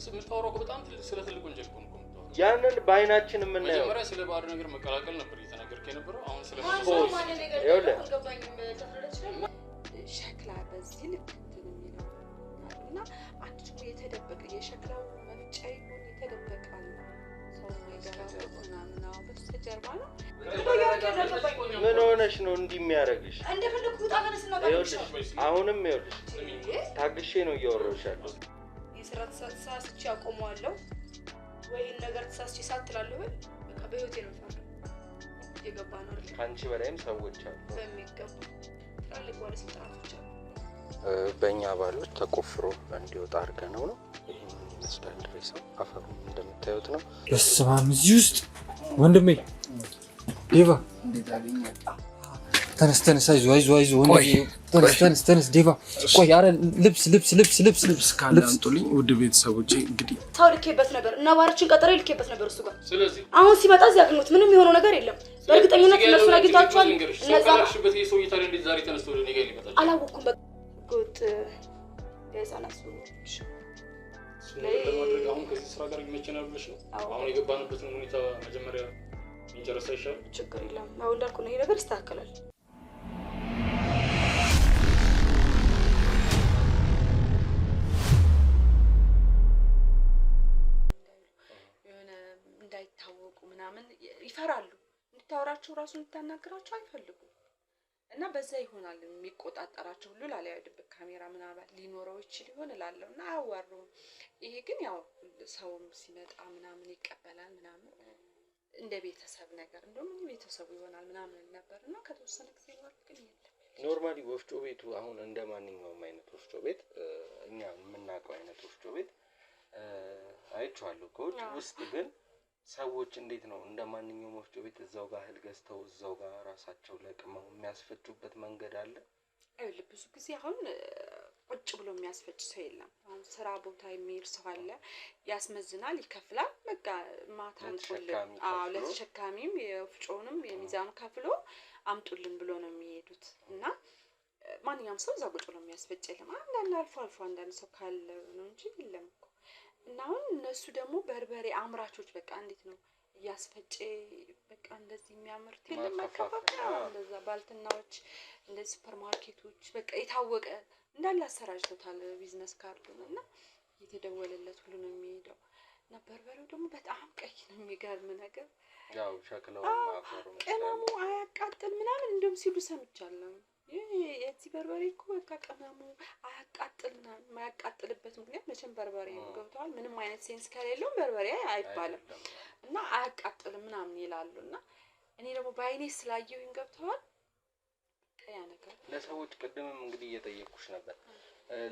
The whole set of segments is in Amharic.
የምታወራው በጣም ስለ ትልቅ ወንጀል ነው። ያንን በአይናችን የምናየው መጀመሪያ ስለ ባድ ነገር መቀላቀል ነበር እየተናገርከ የነበረው። አሁን ስለ ሸክላ በዚህ ልክ እንትን የሚለው እና አንድ ደግሞ የተደበቀ የሸክላው መፍጫ ይሁን የተደበቃል ሰው ማይገባው ምናምን ነው በስተጀርባ ነው። ምን ሆነሽ ነው እንዲህ የሚያደርግሽ? እንደፈለኩ ታገነስና አሁንም ይኸውልሽ ታግሼ ነው እያወራሁሽ ያለው። የስራ ተሳስቼ አቆመዋለሁ ወይን ነገር ተሳስቼ ሳትላለሁ በቃ በህይወቴ ነው ፈራ የገባ ነው አይደል? ካንቺ በላይም ሰዎች አሉ በሚገባ ትላልቅ ባለስልጣናቶች አሉ። በእኛ አባሎች ተቆፍሮ እንዲወጣ አድርገነው ነው። ይሄን ይመስላል ሬሳው። አፈሩ እንደምታዩት ነው። በስመ አብ እዚህ ውስጥ ወንድሜ ዴቫ ተነስ አይዞህ ወንድሜ ተነስ ዴቫ ቆይ ኧረ ልብስ ካላንጡልኝ ውድ ቤተሰቦቼ እንግዲህ ታው ልኬበት ነበር እና ባርችን ቀጠረ ልኬበት ነበር እሱ ጋር። ስለዚህ አሁን ሲመጣ እዚህ አግኝቶት ምንም የሆነው ነገር የለም። በእርግጠኝነት እነሱ አግኝቷቸዋል። እነዛ ሽበት የሰው ይታሪ እንዴት ዛሬ ተነስቶ ወደ እኔ ጋር ይመጣል? አላወኩም። በቁጥ የህፃናት ለማድረግ አሁን ከዚህ ስራ ጋር ይመቸናል ብለሽ ነው? አሁን የገባንበትን ሁኔታ መጀመሪያ እንጨርሳ ይሻላል። ችግር የለም። አሁን እንዳልኩ ነው ይሄ ነገር ይስተካከላል። እንዳይታወቁ ምናምን ይፈራሉ። እንድታወራቸው ራሱ እንድታናገራቸው አይፈልጉም። እና በዛ ይሆናል የሚቆጣጣራቸው ሁሉ ላላ ያድብ ካሜራ ምናምን ሊኖረው ይችል ይሆን እላለሁ እና አያዋሩም። ይሄ ግን ያው ሰውም ሲመጣ ምናምን ይቀበላል ምናምን እንደ ቤተሰብ ነገር እንደውም ቤተሰቡ ይሆናል ምናምን ነበርና ከተወሰነ ጊዜ በኋላ ግን የለም። ኖርማሊ ወፍጮ ቤቱ አሁን እንደ ማንኛውም አይነት ወፍጮ ቤት እኛ የምናውቀው አይነት ወፍጮ ቤት አይቼዋለሁ። ከውጭ ውስጥ ግን ሰዎች እንዴት ነው እንደ ማንኛውም ወፍጮ ቤት እዛው ጋር እህል ገዝተው እዛው ጋር ራሳቸው ለቅመው የሚያስፈጩበት መንገድ አለ? አይደል? ብዙ ጊዜ አሁን ቁጭ ብሎ የሚያስፈጭ ሰው የለም። አሁን ስራ ቦታ የሚሄድ ሰው አለ፣ ያስመዝናል፣ ይከፍላል። በቃ ማታ አንቆልን ለተሸካሚም የወፍጮውንም የሚዛኑ ከፍሎ አምጡልን ብሎ ነው የሚሄዱት። እና ማንኛውም ሰው እዛ ቁጭ ብሎ የሚያስፈጭ የለም። አንዳንድ አልፎ አንዳንድ ሰው ካለ ነው እንጂ የለም እኮ። እና አሁን እነሱ ደግሞ በርበሬ አምራቾች በቃ እንዴት ነው እያስፈጨ በቃ እንደዚህ የሚያመርት የለም ማከፋፈያ እንደዛ ባልትናዎች እንደዚህ ሱፐርማርኬቶች በቃ የታወቀ እንዳለ አሰራጭቶታል ቢዝነስ ካርዱን እና እየተደወለለት ሁሉ ነው የሚሄደው። እና በርበሬው ደግሞ በጣም ቀይ ነው የሚገርም ነገር ያው ሸክለው ማፈሩ ቅመሙ አያቃጥል ምናምን እንደውም ሲሉ ሰምቻለሁ። የዚህ በርበሬ እኮ በቃ ቅመሙ አያቃጥል ምናምን የማያቃጥልበት ምክንያት መቼም በርበሬ ነው ገብተዋል። ምንም አይነት ሴንስ ከሌለው በርበሬ አይባልም እና አያቃጥልም ምናምን ይላሉ። እና እኔ ደግሞ በአይኔ ስላየሁኝ ገብተዋል ያ ነገር ለሰዎች ቅድምም እንግዲህ እየጠየቅኩሽ ነበር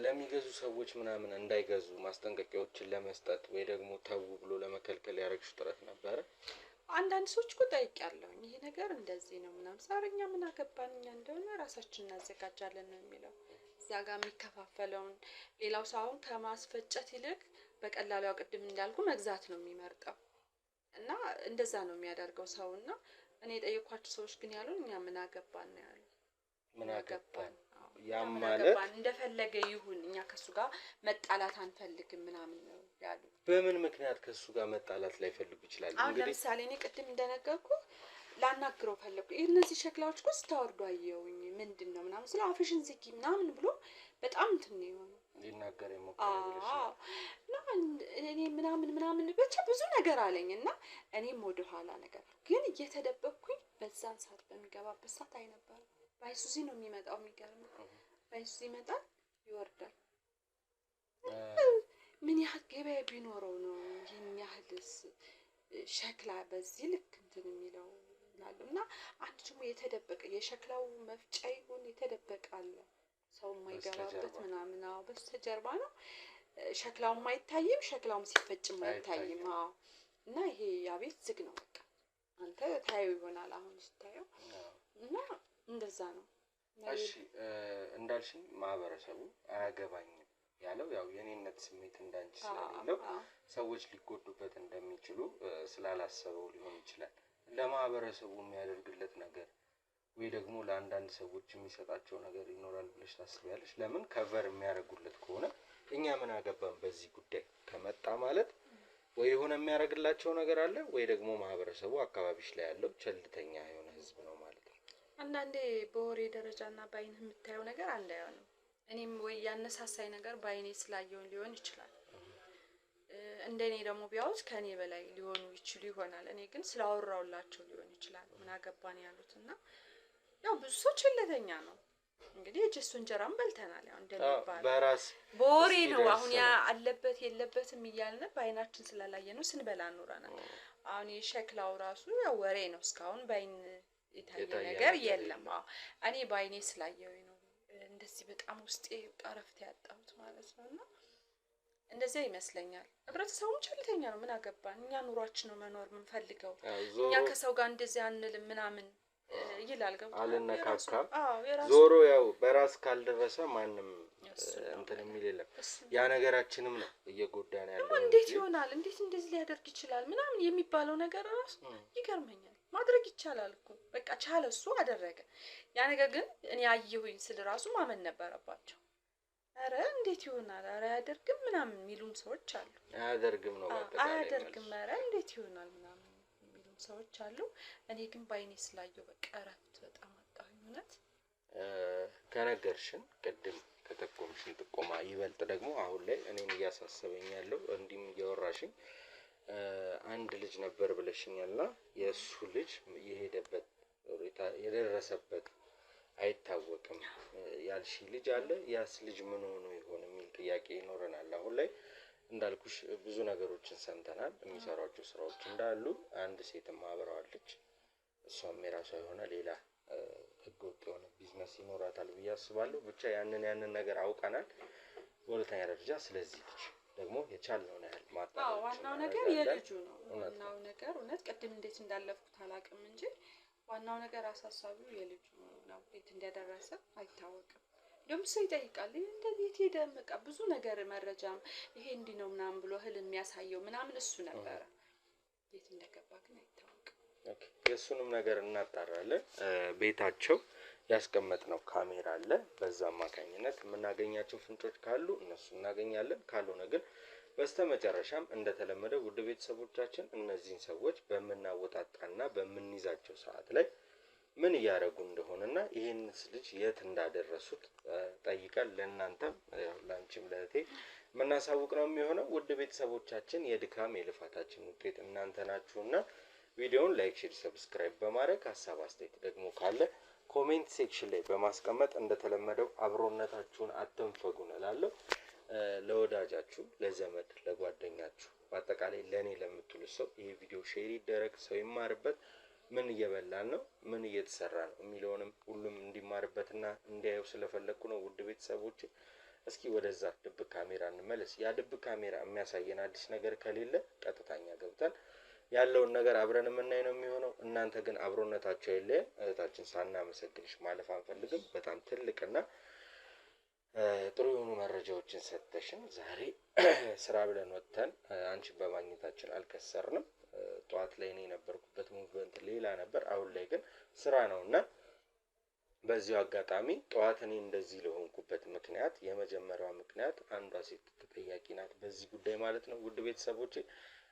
ለሚገዙ ሰዎች ምናምን እንዳይገዙ ማስጠንቀቂያዎችን ለመስጠት ወይ ደግሞ ተው ብሎ ለመከልከል ያረግሽ ጥረት ነበር? አንዳንድ ሰዎች እኮ ጠይቄያለሁኝ ይሄ ነገር እንደዚህ ነው ምናምን ሳረኛ ምን አገባን እኛ እንደሆነ ራሳችን እናዘጋጃለን ነው የሚለው። እዛ ጋር የሚከፋፈለውን ሌላው ሰው አሁን ከማስፈጨት ይልቅ በቀላሉ ቅድም እንዳልኩ መግዛት ነው የሚመርጠው እና እንደዛ ነው የሚያደርገው ሰውና እኔ የጠየኳቸው ሰዎች ግን ያሉን እኛ ምን አገባን ነው ያሉት። ምን አገባን ያም ማለት እንደፈለገ ይሁን እኛ ከሱ ጋር መጣላት አንፈልግም ምናምን ነው ያሉ። በምን ምክንያት ከሱ ጋር መጣላት ላይ ፈልጉ ይችላል? እንግዲህ ለምሳሌ እኔ ቅድም እንደነገርኩ ላናግረው ፈለኩ። እነዚህ ሸክላዎች እኮ ስታወርዱ አየሁኝ ምንድነው ምናምን ስለ አፍሽን ዝጊ ምናምን ብሎ በጣም እንትን ነው የሆነው ሊናገር የሞከረው እና እኔ ምናምን ብቻ ብዙ ነገር አለኝ እና እኔም ወደ ኋላ ነገር ግን እየተደበቅኩኝ በዛን ሰዓት በሚገባበት ሰዓት አይነበር ባይሱዚ ነው የሚመጣው። የሚገርም ባይሱዚ ይመጣል ይወርዳል። ምን ያህል ገበያ ቢኖረው ነው ይሄን ያህልስ ሸክላ በዚህ ልክ እንትን የሚለው እና አንድ ደግሞ የተደበቀ የሸክላው መፍጫ ይሁን የተደበቀ አለ ሰው የማይገባበት ምናምን በስተጀርባ ነው። ሸክላው አይታይም፣ ሸክላውም ሲፈጭም አይታይም። እና ይሄ ያ ቤት ዝግ ነው በቃ አንተ ታየው ይሆናል አሁን ስታየው እና እንደዛ ነው። እሺ እንዳልሽኝ ማህበረሰቡ አያገባኝም ያለው ያው የኔነት ስሜት እንዳንቺ ስለሌለው ሰዎች ሊጎዱበት እንደሚችሉ ስላላሰበው ሊሆን ይችላል። ለማህበረሰቡ የሚያደርግለት ነገር ወይ ደግሞ ለአንዳንድ ሰዎች የሚሰጣቸው ነገር ይኖራል ብለሽ ታስቢያለሽ? ለምን ከቨር የሚያደርጉለት ከሆነ እኛ ምን አገባን በዚህ ጉዳይ? ከመጣ ማለት ወይ የሆነ የሚያደርግላቸው ነገር አለ ወይ ደግሞ ማህበረሰቡ አካባቢሽ ላይ ያለው ቸልተኛ የሆነ ህዝብ ነው ማለት ነው። አንዳንዴ በወሬ ደረጃና በአይን የምታየው ነገር አንድ አይሆንም። እኔም ወይ ያነሳሳይ ነገር በአይኔ ስላየው ሊሆን ይችላል። እንደኔ ደግሞ ቢያውስ ከኔ በላይ ሊሆኑ ይችሉ ይሆናል። እኔ ግን ስላወራውላቸው ሊሆን ይችላል። ምን አገባን ያሉትና ያው ብዙ ሰው ቸልተኛ ነው። እንግዲህ እጅሱ እንጀራም በልተናል። ያው እንደሚባል በወሬ ነው። አሁን ያ አለበት የለበትም እያልን በአይናችን ስላላየ ነው ስንበላ ኖረናል። አሁን የሸክላው ራሱ ያው ወሬ ነው። እስካሁን በአይን የታየ ነገር የለም። እኔ በአይኔ ስላየው ነው እንደዚህ በጣም ውስጤ ቀረፍት ያጣሁት ማለት ነውና እንደዚህ ይመስለኛል። ህብረተሰቡም ቸልተኛ ነው። ምን አገባን እኛ ኑሯችን ነው መኖር ምን ፈልገው እኛ ከሰው ጋር እንደዚህ አንልም ምናምን ይላል። ገብቶ አልነካካም። ዞሮ ያው በራስ ካልደረሰ ማንም እንትን የሚል የለም። ያ ነገራችንም ነው እየጎዳን ያለው። እንዴት ይሆናል እንዴት እንደዚህ ሊያደርግ ይችላል ምናምን የሚባለው ነገር ራሱ ይገርመኛል። ማድረግ ይቻላል እኮ በቃ ቻለ እሱ አደረገ። ያ ነገር ግን እኔ አየሁኝ ስለ ራሱ ማመን ነበረባቸው። አረ እንዴት ይሆናል አረ ያደርግም ምናምን የሚሉም ሰዎች አሉ። አያደርግም ነው በቃ አያደርግም አረ እንዴት ይሆናል ምናምን የሚሉም ሰዎች አሉ። እኔ ግን ባይኔ ስላየው በቃ እረፍት በጣም አጣሁኝ። እውነት ከነገርሽን ቅድም ከተቆምሽን ጥቆማ ይበልጥ ደግሞ አሁን ላይ እኔን እያሳሰበኝ ያለው እንዲም እያወራሽኝ አንድ ልጅ ነበር ብለሽኛልና የእሱ ልጅ የሄደበት የደረሰበት አይታወቅም ያልሽ ልጅ አለ። ያስ ልጅ ምን ሆኖ ይሆን የሚል ጥያቄ ይኖረናል። አሁን ላይ እንዳልኩሽ ብዙ ነገሮችን ሰምተናል። የሚሰሯቸው ስራዎች እንዳሉ አንድ ሴትም አብረዋለች። እሷም የራሷ የሆነ ሌላ ህገወጥ የሆነ ቢዝነስ ይኖራታል ብዬ አስባለሁ። ብቻ ያንን ነገር አውቀናል። በሁለተኛ ደረጃ ስለዚህ ልጅ ደግሞ የቻልነውን ያህል ማጣጣም ዋናው ነገር የልጁ ነው። ዋናው ነገር እውነት ቅድም እንዴት እንዳለፍኩት አላውቅም እንጂ ዋናው ነገር አሳሳቢው የልጁ ነው። የት እንደደረሰ አይታወቅም። እንደውም ሰው ይጠይቃል እንደዚህ የት ሄደ በቃ ብዙ ነገር መረጃም ይሄ እንዲህ ነው ምናምን ብሎ ህል የሚያሳየው ምናምን እሱ ነበረ። የት እንደገባ ግን አይታወቅም። ኦኬ የሱንም ነገር እናጣራለን። ቤታቸው ያስቀመጥነው ካሜራ አለ። በዛ አማካኝነት የምናገኛቸው ፍንጮች ካሉ እነሱ እናገኛለን። ካልሆነ ግን በስተመጨረሻም እንደተለመደው ውድ ቤተሰቦቻችን እነዚህን ሰዎች በመናወጣጣና በመንይዛቸው ሰዓት ላይ ምን እያደረጉ እንደሆነና ይሄንስ ልጅ የት እንዳደረሱት ጠይቀን ለእናንተም ላንቺም ለእቴ መናሳውቅ ነው የሚሆነው። ውድ ቤተሰቦቻችን የድካም የልፋታችን ውጤት እናንተ ናችሁና ቪዲዮውን ላይክ፣ ሼር፣ ሰብስክራይብ በማድረግ ሀሳብ አስተያየት ደግሞ ካለ ኮሜንት ሴክሽን ላይ በማስቀመጥ እንደተለመደው አብሮነታችሁን አትንፈጉን እላለሁ። ለወዳጃችሁ፣ ለዘመድ፣ ለጓደኛችሁ በአጠቃላይ ለኔ ለምትሉ ሰው ይሄ ቪዲዮ ሼር ይደረግ። ሰው ይማርበት። ምን እየበላን ነው ምን እየተሰራ ነው የሚለውንም ሁሉም እንዲማርበትና እንዲያየው ስለፈለኩ ነው። ውድ ቤተሰቦች እስኪ ወደዛ ድብቅ ካሜራ እንመለስ። ያ ድብቅ ካሜራ የሚያሳየን አዲስ ነገር ከሌለ ቀጥታኛ ገብተን ያለውን ነገር አብረን የምናይ ነው የሚሆነው። እናንተ ግን አብሮነታቸው የለየም። እህታችን ሳናመሰግንሽ ማለፍ አንፈልግም። በጣም ትልቅና ጥሩ የሆኑ መረጃዎችን ሰጥተሽን ዛሬ ስራ ብለን ወጥተን አንቺን በማግኘታችን አልከሰርንም። ጠዋት ላይ እኔ የነበርኩበት ሙቭመንት ሌላ ነበር። አሁን ላይ ግን ስራ ነውና በዚሁ አጋጣሚ ጠዋት እኔ እንደዚህ ለሆንኩበት ምክንያት የመጀመሪያው ምክንያት አንዷ ሴት ተጠያቂ ናት በዚህ ጉዳይ ማለት ነው። ውድ ቤተሰቦቼ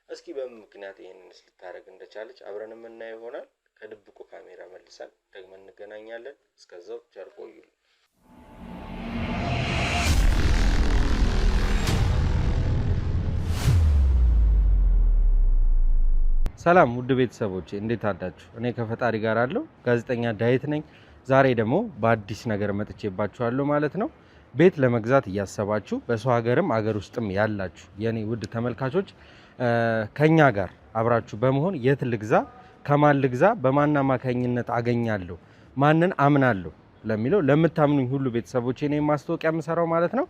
እስኪ በምን ምክንያት ይሄንንስ ልታረግ እንደቻለች አብረን የምናየው ይሆናል። ከድብቁ ካሜራ መልሰን ደግመን እንገናኛለን። እስከዛው ቸር ቆዩልን። ሰላም ውድ ቤተሰቦቼ እንዴት አዳችሁ? እኔ ከፈጣሪ ጋር አለው ጋዜጠኛ ዳዊት ነኝ። ዛሬ ደግሞ በአዲስ ነገር መጥቼባችኋለሁ ማለት ነው። ቤት ለመግዛት እያሰባችሁ በሰው ሀገርም አገር ውስጥም ያላችሁ የኔ ውድ ተመልካቾች ከኛ ጋር አብራችሁ በመሆን የት ልግዛ፣ ከማን ልግዛ፣ በማን አማካኝነት አገኛለሁ፣ ማንን አምናለሁ ለሚለው ለምታምኑኝ ሁሉ ቤተሰቦቼ እኔ ማስታወቂያ የምሰራው ማለት ነው።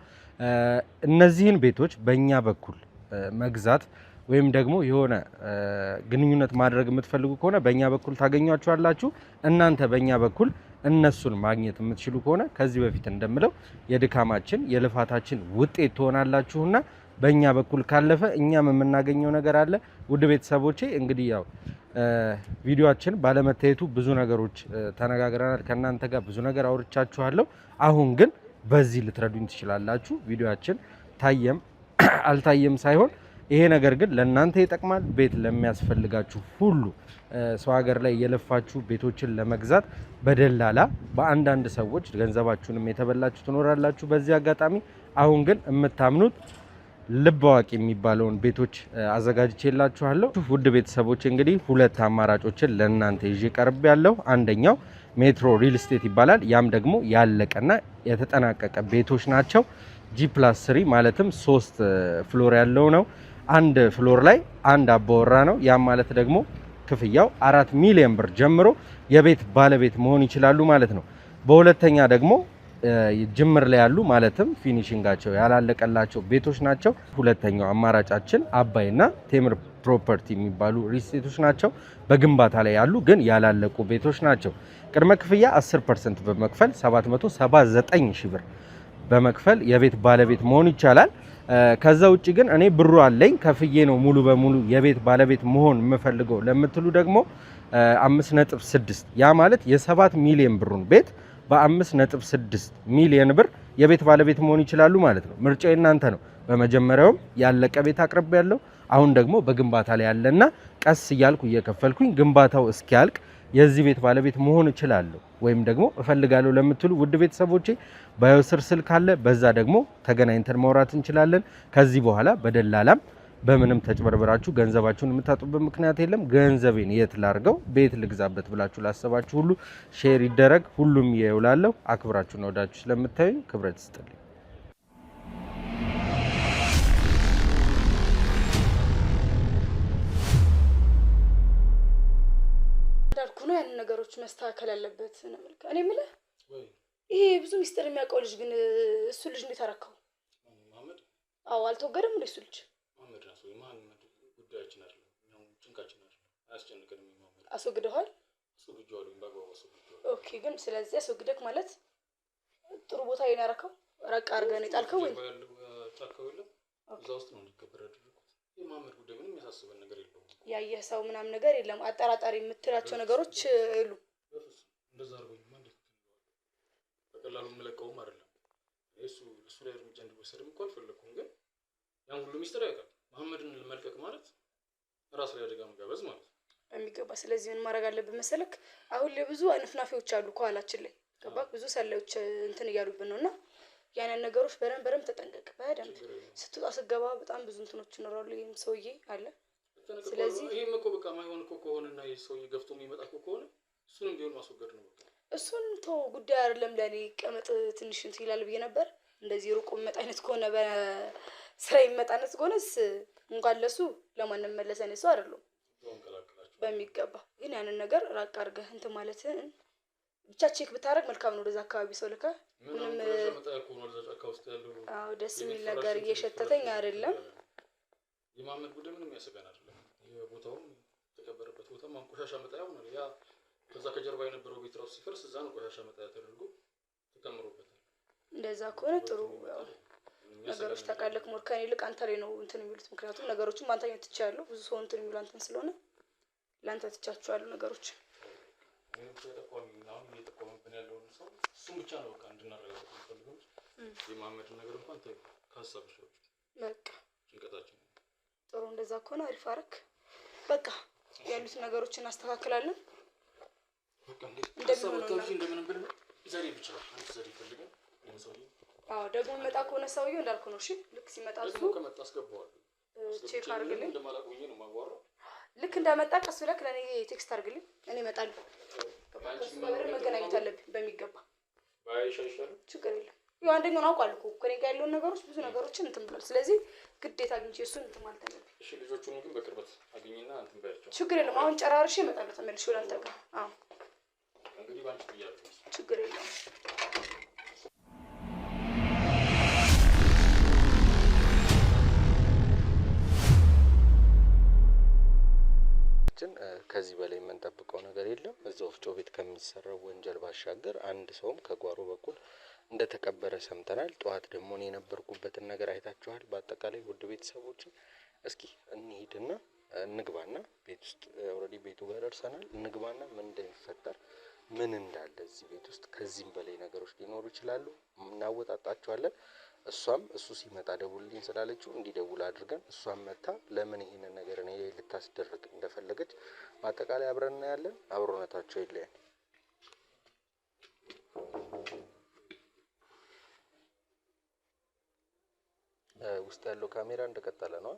እነዚህን ቤቶች በእኛ በኩል መግዛት ወይም ደግሞ የሆነ ግንኙነት ማድረግ የምትፈልጉ ከሆነ በእኛ በኩል ታገኟቸዋላችሁ። እናንተ በእኛ በኩል እነሱን ማግኘት የምትችሉ ከሆነ ከዚህ በፊት እንደምለው የድካማችን የልፋታችን ውጤት ትሆናላችሁና በእኛ በኩል ካለፈ እኛም የምናገኘው ነገር አለ። ውድ ቤተሰቦቼ እንግዲህ ያው ቪዲዮአችን ባለመታየቱ ብዙ ነገሮች ተነጋግረናል። ከእናንተ ጋር ብዙ ነገር አውርቻችኋለሁ። አሁን ግን በዚህ ልትረዱኝ ትችላላችሁ። ቪዲዮአችን ታየም አልታየም ሳይሆን ይሄ ነገር ግን ለእናንተ ይጠቅማል። ቤት ለሚያስፈልጋችሁ ሁሉ ሰው ሀገር ላይ የለፋችሁ ቤቶችን ለመግዛት በደላላ በአንዳንድ ሰዎች ገንዘባችሁንም የተበላችሁ ትኖራላችሁ። በዚህ አጋጣሚ አሁን ግን የምታምኑት ልብ አዋቂ የሚባለውን ቤቶች አዘጋጅቼላችኋለሁ። ውድ ቤተሰቦች እንግዲህ ሁለት አማራጮችን ለእናንተ ይዤ ቀርብ ያለው አንደኛው ሜትሮ ሪል ስቴት ይባላል። ያም ደግሞ ያለቀና የተጠናቀቀ ቤቶች ናቸው። G+3 ማለትም 3 ፍሎር ያለው ነው። አንድ ፍሎር ላይ አንድ አባወራ ነው። ያም ማለት ደግሞ ክፍያው 4 ሚሊዮን ብር ጀምሮ የቤት ባለቤት መሆን ይችላሉ ማለት ነው። በሁለተኛ ደግሞ ጅምር ላይ ያሉ ማለትም ፊኒሺንጋቸው ያላለቀላቸው ቤቶች ናቸው። ሁለተኛው አማራጫችን አባይና ቴምር ፕሮፐርቲ የሚባሉ ሪስቴቶች ናቸው። በግንባታ ላይ ያሉ ግን ያላለቁ ቤቶች ናቸው። ቅድመ ክፍያ 10% በመክፈል 779 ሺህ ብር በመክፈል የቤት ባለቤት መሆን ይቻላል። ከዛ ውጪ ግን እኔ ብሩ አለኝ ከፍዬ ነው ሙሉ በሙሉ የቤት ባለቤት መሆን የምፈልገው ለምትሉ ደግሞ 5.6 ያ ማለት የ7 ሚሊዮን ብሩን ቤት በ5.6 ሚሊዮን ብር የቤት ባለቤት መሆን ይችላሉ ማለት ነው። ምርጫው እናንተ ነው። በመጀመሪያውም ያለቀ ቤት አቅርቤ ያለው አሁን ደግሞ በግንባታ ላይ ያለና ቀስ እያልኩ እየከፈልኩኝ ግንባታው እስኪያልቅ የዚህ ቤት ባለቤት መሆን እችላለሁ ወይም ደግሞ እፈልጋለሁ ለምትሉ ውድ ቤተሰቦቼ ባዮ ስር ስልክ አለ። በዛ ደግሞ ተገናኝተን ማውራት እንችላለን። ከዚህ በኋላ በደላላም በምንም ተጭበርበራችሁ ገንዘባችሁን የምታጡበት ምክንያት የለም። ገንዘቤን የት ላርገው ቤት ልግዛበት ብላችሁ ላሰባችሁ ሁሉ ሼር ይደረግ። ሁሉም ይውላለሁ። አክብራችሁና ወዳችሁ ስለምታዩኝ ክብረት ይስጥልኝ። እንዳልኩ ነው ያንን ነገሮች መስተካከል ያለበት ነው። እኔ የምልህ ይሄ ብዙ ሚስጥር የሚያውቀው ልጅ ግን እሱ ልጅ እንዴት አረካው? መሐመድ? አዎ አልተወገደም እንዴ እሱ ልጅ? መሐመድ ራሱ መሐመድ ጉዳያችን አይደለም፣ ያው ጭንቃችን አይደለም። አያስጨንቀንም። መሐመድ አስወግደዋል? አስወግደዋለሁ፣ በአግባቡ አስወግደዋለሁ። ኦኬ። ግን ስለዚህ አስወግደክ ማለት ጥሩ ቦታ ላይ ነው ያረካው? ራቅ አድርገህ ነው የጣልከው ወይ? ጫካው የለም እዛ ውስጥ ነው እንዲከበር ያደረኩት። የመሐመድ ጉዳይ ምንም ያሳስበን ነገር የለውም። ያየህ ሰው ምናምን ነገር የለም? አጠራጣሪ የምትላቸው ነገሮች የሉ? እንደዛ አድርጎኝ ማለት በቀላሉ የምለቀውም አይደለም። እሱ ላይ እርምጃ እንዲወሰድም እኮ አልፈለኩም። ግን ያን ሁሉ ሚስጥር ያውቃል። መሐመድን መልቀቅ ማለት ራስ ላይ አደጋ መጋበዝ ማለት የሚገባ። ስለዚህ ምን ማድረግ አለብን መሰለክ? አሁን ላይ ብዙ አነፍናፊዎች አሉ ከኋላችን ላይ ገባክ? ብዙ ሰላዮች እንትን እያሉብን ነውና ያንን ነገሮች በደንብ ተጠንቀቅ። በደንብ ስትወጣ ስትገባ በጣም ብዙ እንትኖች ይኖራሉ። ይሄም ሰውዬ አለ። ስለዚህ ይሄም እኮ በቃ ማይሆን እኮ ከሆነና ይሄ ሰውዬ ገፍቶ የሚመጣ ከሆነ እሱንም ቢሆን ማስወገድ ነው በቃ። እሱን ተው፣ ጉዳይ አይደለም ለኔ። ቀመጥ ትንሽ እንትን ይላል ብዬ ነበር። እንደዚህ ሩቁ መጣ አይነት ከሆነ በስራ ይመጣነት ከሆነስ እንኳን ለሱ ለማንም መለሰ አይነት ሰው አይደለም። በሚገባ ግን ያንን ነገር ራቅ አድርገህ እንትን ማለትን ብቻ ቼክ ብታረግ መልካም ነው። ወደዛ አካባቢ ሰው ልከ ምንም ደስ የሚል ነገር እየሸተተኝ አይደለም። የመሐመድ ጉዳይ ምንም ያሰጋን አይደለም። የቦታውም የተቀበረበት ቦታ ማንቆሻሻ መጣያ ሆኗል። ያ ከዛ ከጀርባ የነበረው ቤት ራሱ ሲፈርስ እዛ ነው ቆሻሻ መጣያ ተደርጎ ተከምሮበታል። እንደዛ ከሆነ ጥሩ ነገሮች ታውቃለህ። ሞርከን ይልቅ አንተ ላይ ነው እንትን የሚሉት። ምክንያቱም ነገሮችን ማንተኛ ትቻለሁ። ብዙ ሰው እንትን የሚሉ አንተን ስለሆነ ላንተ ትቻቸዋለሁ ነገሮች። አሁን እየጠቆመብን ያለውን ሰው እሱም ብቻ ነው በቃ እንድናረጋግጥ የምፈልገው። የመሐመድን ነገር እንኳን ከሀሳብሽ በቃ ጭንቀታችን ጥሩ። እንደዛ ከሆነ አሪፍ አደረክ። በቃ ያሉት ነገሮችን እናስተካክላለን። በቃ እንደምንም ብለን ዛሬ ብቻ አንተ ዛሬ ፈልገን ሰውዬው ደግሞ መጣ ከሆነ ሰውዬው እንዳልኩ ነው። እሺ ልክ ሲመጣ እሱ ከመጣ አስገባዋለሁ። ቼክ አድርግልኝ። እንደማላውቅ ብዬ ነው የማዋራው። ልክ እንደመጣ ቀስ ብለህ ለኔ ቴክስት አድርግልኝ። እኔ እመጣለሁ። መገናኘት አለብኝ በሚገባ። ባይሻሻል ችግር የለም። ያው አንደኛውን አውቃለሁ እኮ ከኔ ጋር ያለውን ነገሮች ብዙ ነገሮችን እንትን ብሏል። ስለዚህ ግዴታ አግኝቼ እሱን እንትን ማለት አለብኝ። እሺ ልጆቹን ግን በቅርበት አግኝና እንትን ባያቸው። ችግር የለም። አሁን ጨራርሼ እመጣለሁ ተመልሼ ወደ አንተ ጋር። አዎ እንግዲህ ባንቺ ብያለሁ። ችግር የለም። ከዚህ በላይ የምንጠብቀው ነገር የለም። እዛው ወፍጮ ቤት ከሚሰራው ወንጀል ባሻገር አንድ ሰውም ከጓሮ በኩል እንደተቀበረ ሰምተናል። ጠዋት ደግሞ እኔ የነበርኩበትን ነገር አይታችኋል። በአጠቃላይ ውድ ቤተሰቦች እስኪ እንሂድና እንግባና ቤት ውስጥ ኦልሬዲ ቤቱ ጋር ደርሰናል። እንግባና ምን እንደሚፈጠር ምን እንዳለ እዚህ ቤት ውስጥ ከዚህም በላይ ነገሮች ሊኖሩ ይችላሉ። እናወጣጣቸዋለን። እሷም እሱ ሲመጣ ደውልልኝ ስላለችው እንዲደውል አድርገን እሷም መታ ለምን ይሄንን ነገር እኔ ላይ ልታስደርግ እንደፈለገች ማጠቃለያ አብረን እናያለን። አብሮነታቸው ይለያል። ውስጥ ያለው ካሜራ እንደቀጠለ ነው።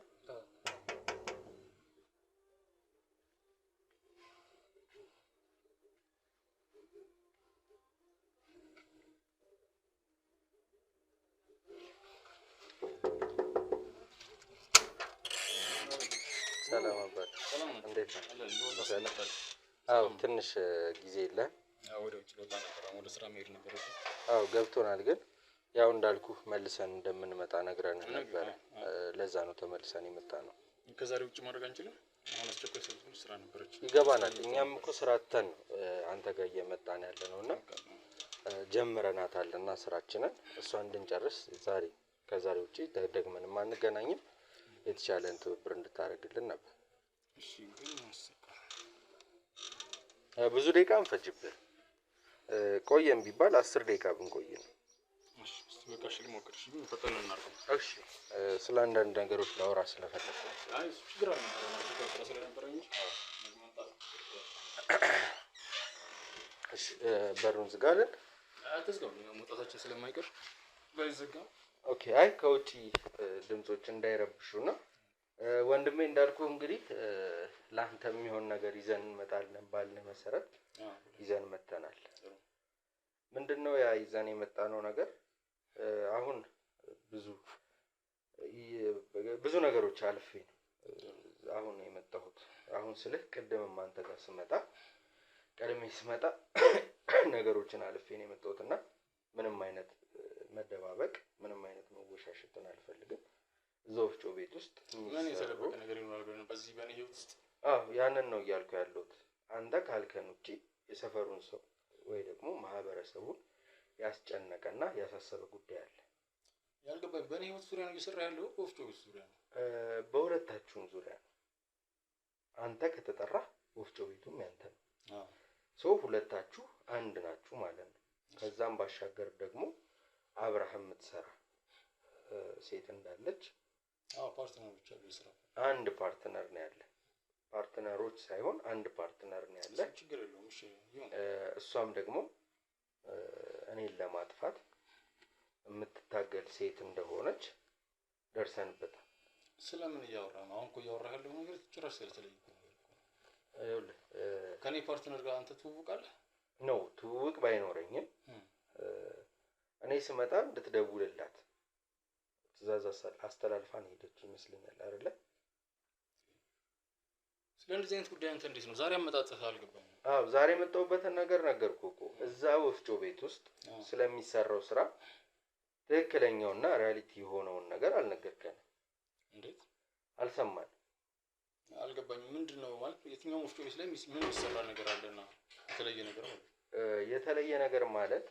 ሰላም አባት እንዴት ነህ? አዎ ትንሽ ጊዜ የለም። ወደ ውጭ ልወጣ ነበር። ወደ ስራ መሄድ ነበር። አዎ ገብቶናል። ግን ያው እንዳልኩህ መልሰን እንደምንመጣ ነግረን ነበር። ለዛ ነው ተመልሰን የመጣ ነው። ከዛሬ ውጭ ማድረግ አንችልም። አሁን አስቸኳይ ስራ ነበረች። ይገባናል። እኛም እኮ ስራተን አንተ ጋር እየመጣን ያለ ነውና ጀምረናታልና ስራችንን እሷ እንድንጨርስ ከዛሬ ውጭ ደግመን አንገናኝም። የተሻለን ትብብር እንድታደርግልን ነበር። እሺ ግን ብዙ ደቂቃ እንፈጅብህ። ቆየም ቢባል 10 ደቂቃ ብንቆይ ነው። እሺ በቃ እሺ ልሞክር። እሺ ምን ፈጠን እናድርግ። እሺ ስለ አንዳንድ ነገሮች ላወራ ስለፈለኩ አይ ችግር አለ ስለነበረኝ እንጂ እሺ በሩን ዝጋለን። አትዝጋው፣ መውጣታችን ስለማይቀር ባይዘጋ። ኦኬ። አይ ከውጪ ድምጾች እንዳይረብሹና ወንድሜ እንዳልኩ እንግዲህ ላንተ የሚሆን ነገር ይዘን እንመጣለን ባልን መሰረት ይዘን መተናል። ምንድነው ያ ይዘን የመጣነው ነገር? አሁን ብዙ ነገሮች አልፌ ነው አሁን የመጣሁት። አሁን ስልህ ቅድምም አንተ ጋር ቀድሜ ስመጣ ነገሮችን አልፌ ነው የመጣሁትና ምንም አይነት መደባበቅ ምንም አይነት መወሻሸትን አልፈልግም። እዛው ወፍጮ ቤት ውስጥ ምን የተደበቀ ነገር ይኖራል በዚህ በኔ ህይወት ውስጥ? ያንን ነው እያልኩ ያለሁት። አንተ ካልከን ውጪ የሰፈሩን ሰው ወይ ደግሞ ማህበረሰቡን ያስጨነቀና ያሳሰበ ጉዳይ አለ። ያልገባኝ በኔ ህይወት ዙሪያ ነው እየሰራ ያለው ወፍጮ ቤት ዙሪያ ነው? በሁለታችሁም ዙሪያ ነው። አንተ ከተጠራ ወፍጮ ቤቱም ያንተ ነው። ሰው ሁለታችሁ አንድ ናችሁ ማለት ነው። ከዛም ባሻገር ደግሞ አብርሃም የምትሰራ ሴት እንዳለች ፓርትነሮች አሉ። ይስራ አንድ ፓርትነር ነው ያለ። ፓርትነሮች ሳይሆን አንድ ፓርትነር ነው ያለ። ችግር የለውም። እሺ እሷም ደግሞ እኔን ለማጥፋት የምትታገል ሴት እንደሆነች ደርሰንበታል። ስለምን እያወራ ነው? አሁን እኮ እያወራ ያለው ነገር ጭራሽ ስለተለየ ነገር ነው። ከኔ ፓርትነር ጋር አንተ ትውውቃለህ? ነው ትውውቅ ባይኖረኝም እኔ ስመጣ እንድትደውልላት ትእዛዝ አስተላልፋ ነው ሄደች ይመስለኛል አይደለ? ስለዚህ አይነት ጉዳይ አንተ እንዴት ነው ዛሬ አመጣጥህ አልገባኝም። ዛሬ የመጣሁበትን ነገር ነገርኩህ እኮ። እዛ ወፍጮ ቤት ውስጥ ስለሚሰራው ስራ ትክክለኛውና ሪያሊቲ የሆነውን ነገር አልነገርከንም። እንዴት አልሰማን? አልገባኝም። ምንድነው ማለት? የትኛው ወፍጮ ቤት ላይ ምን የሚሰራ ነገር አለና የተለየ ነገር ማለት? የተለየ ነገር ማለት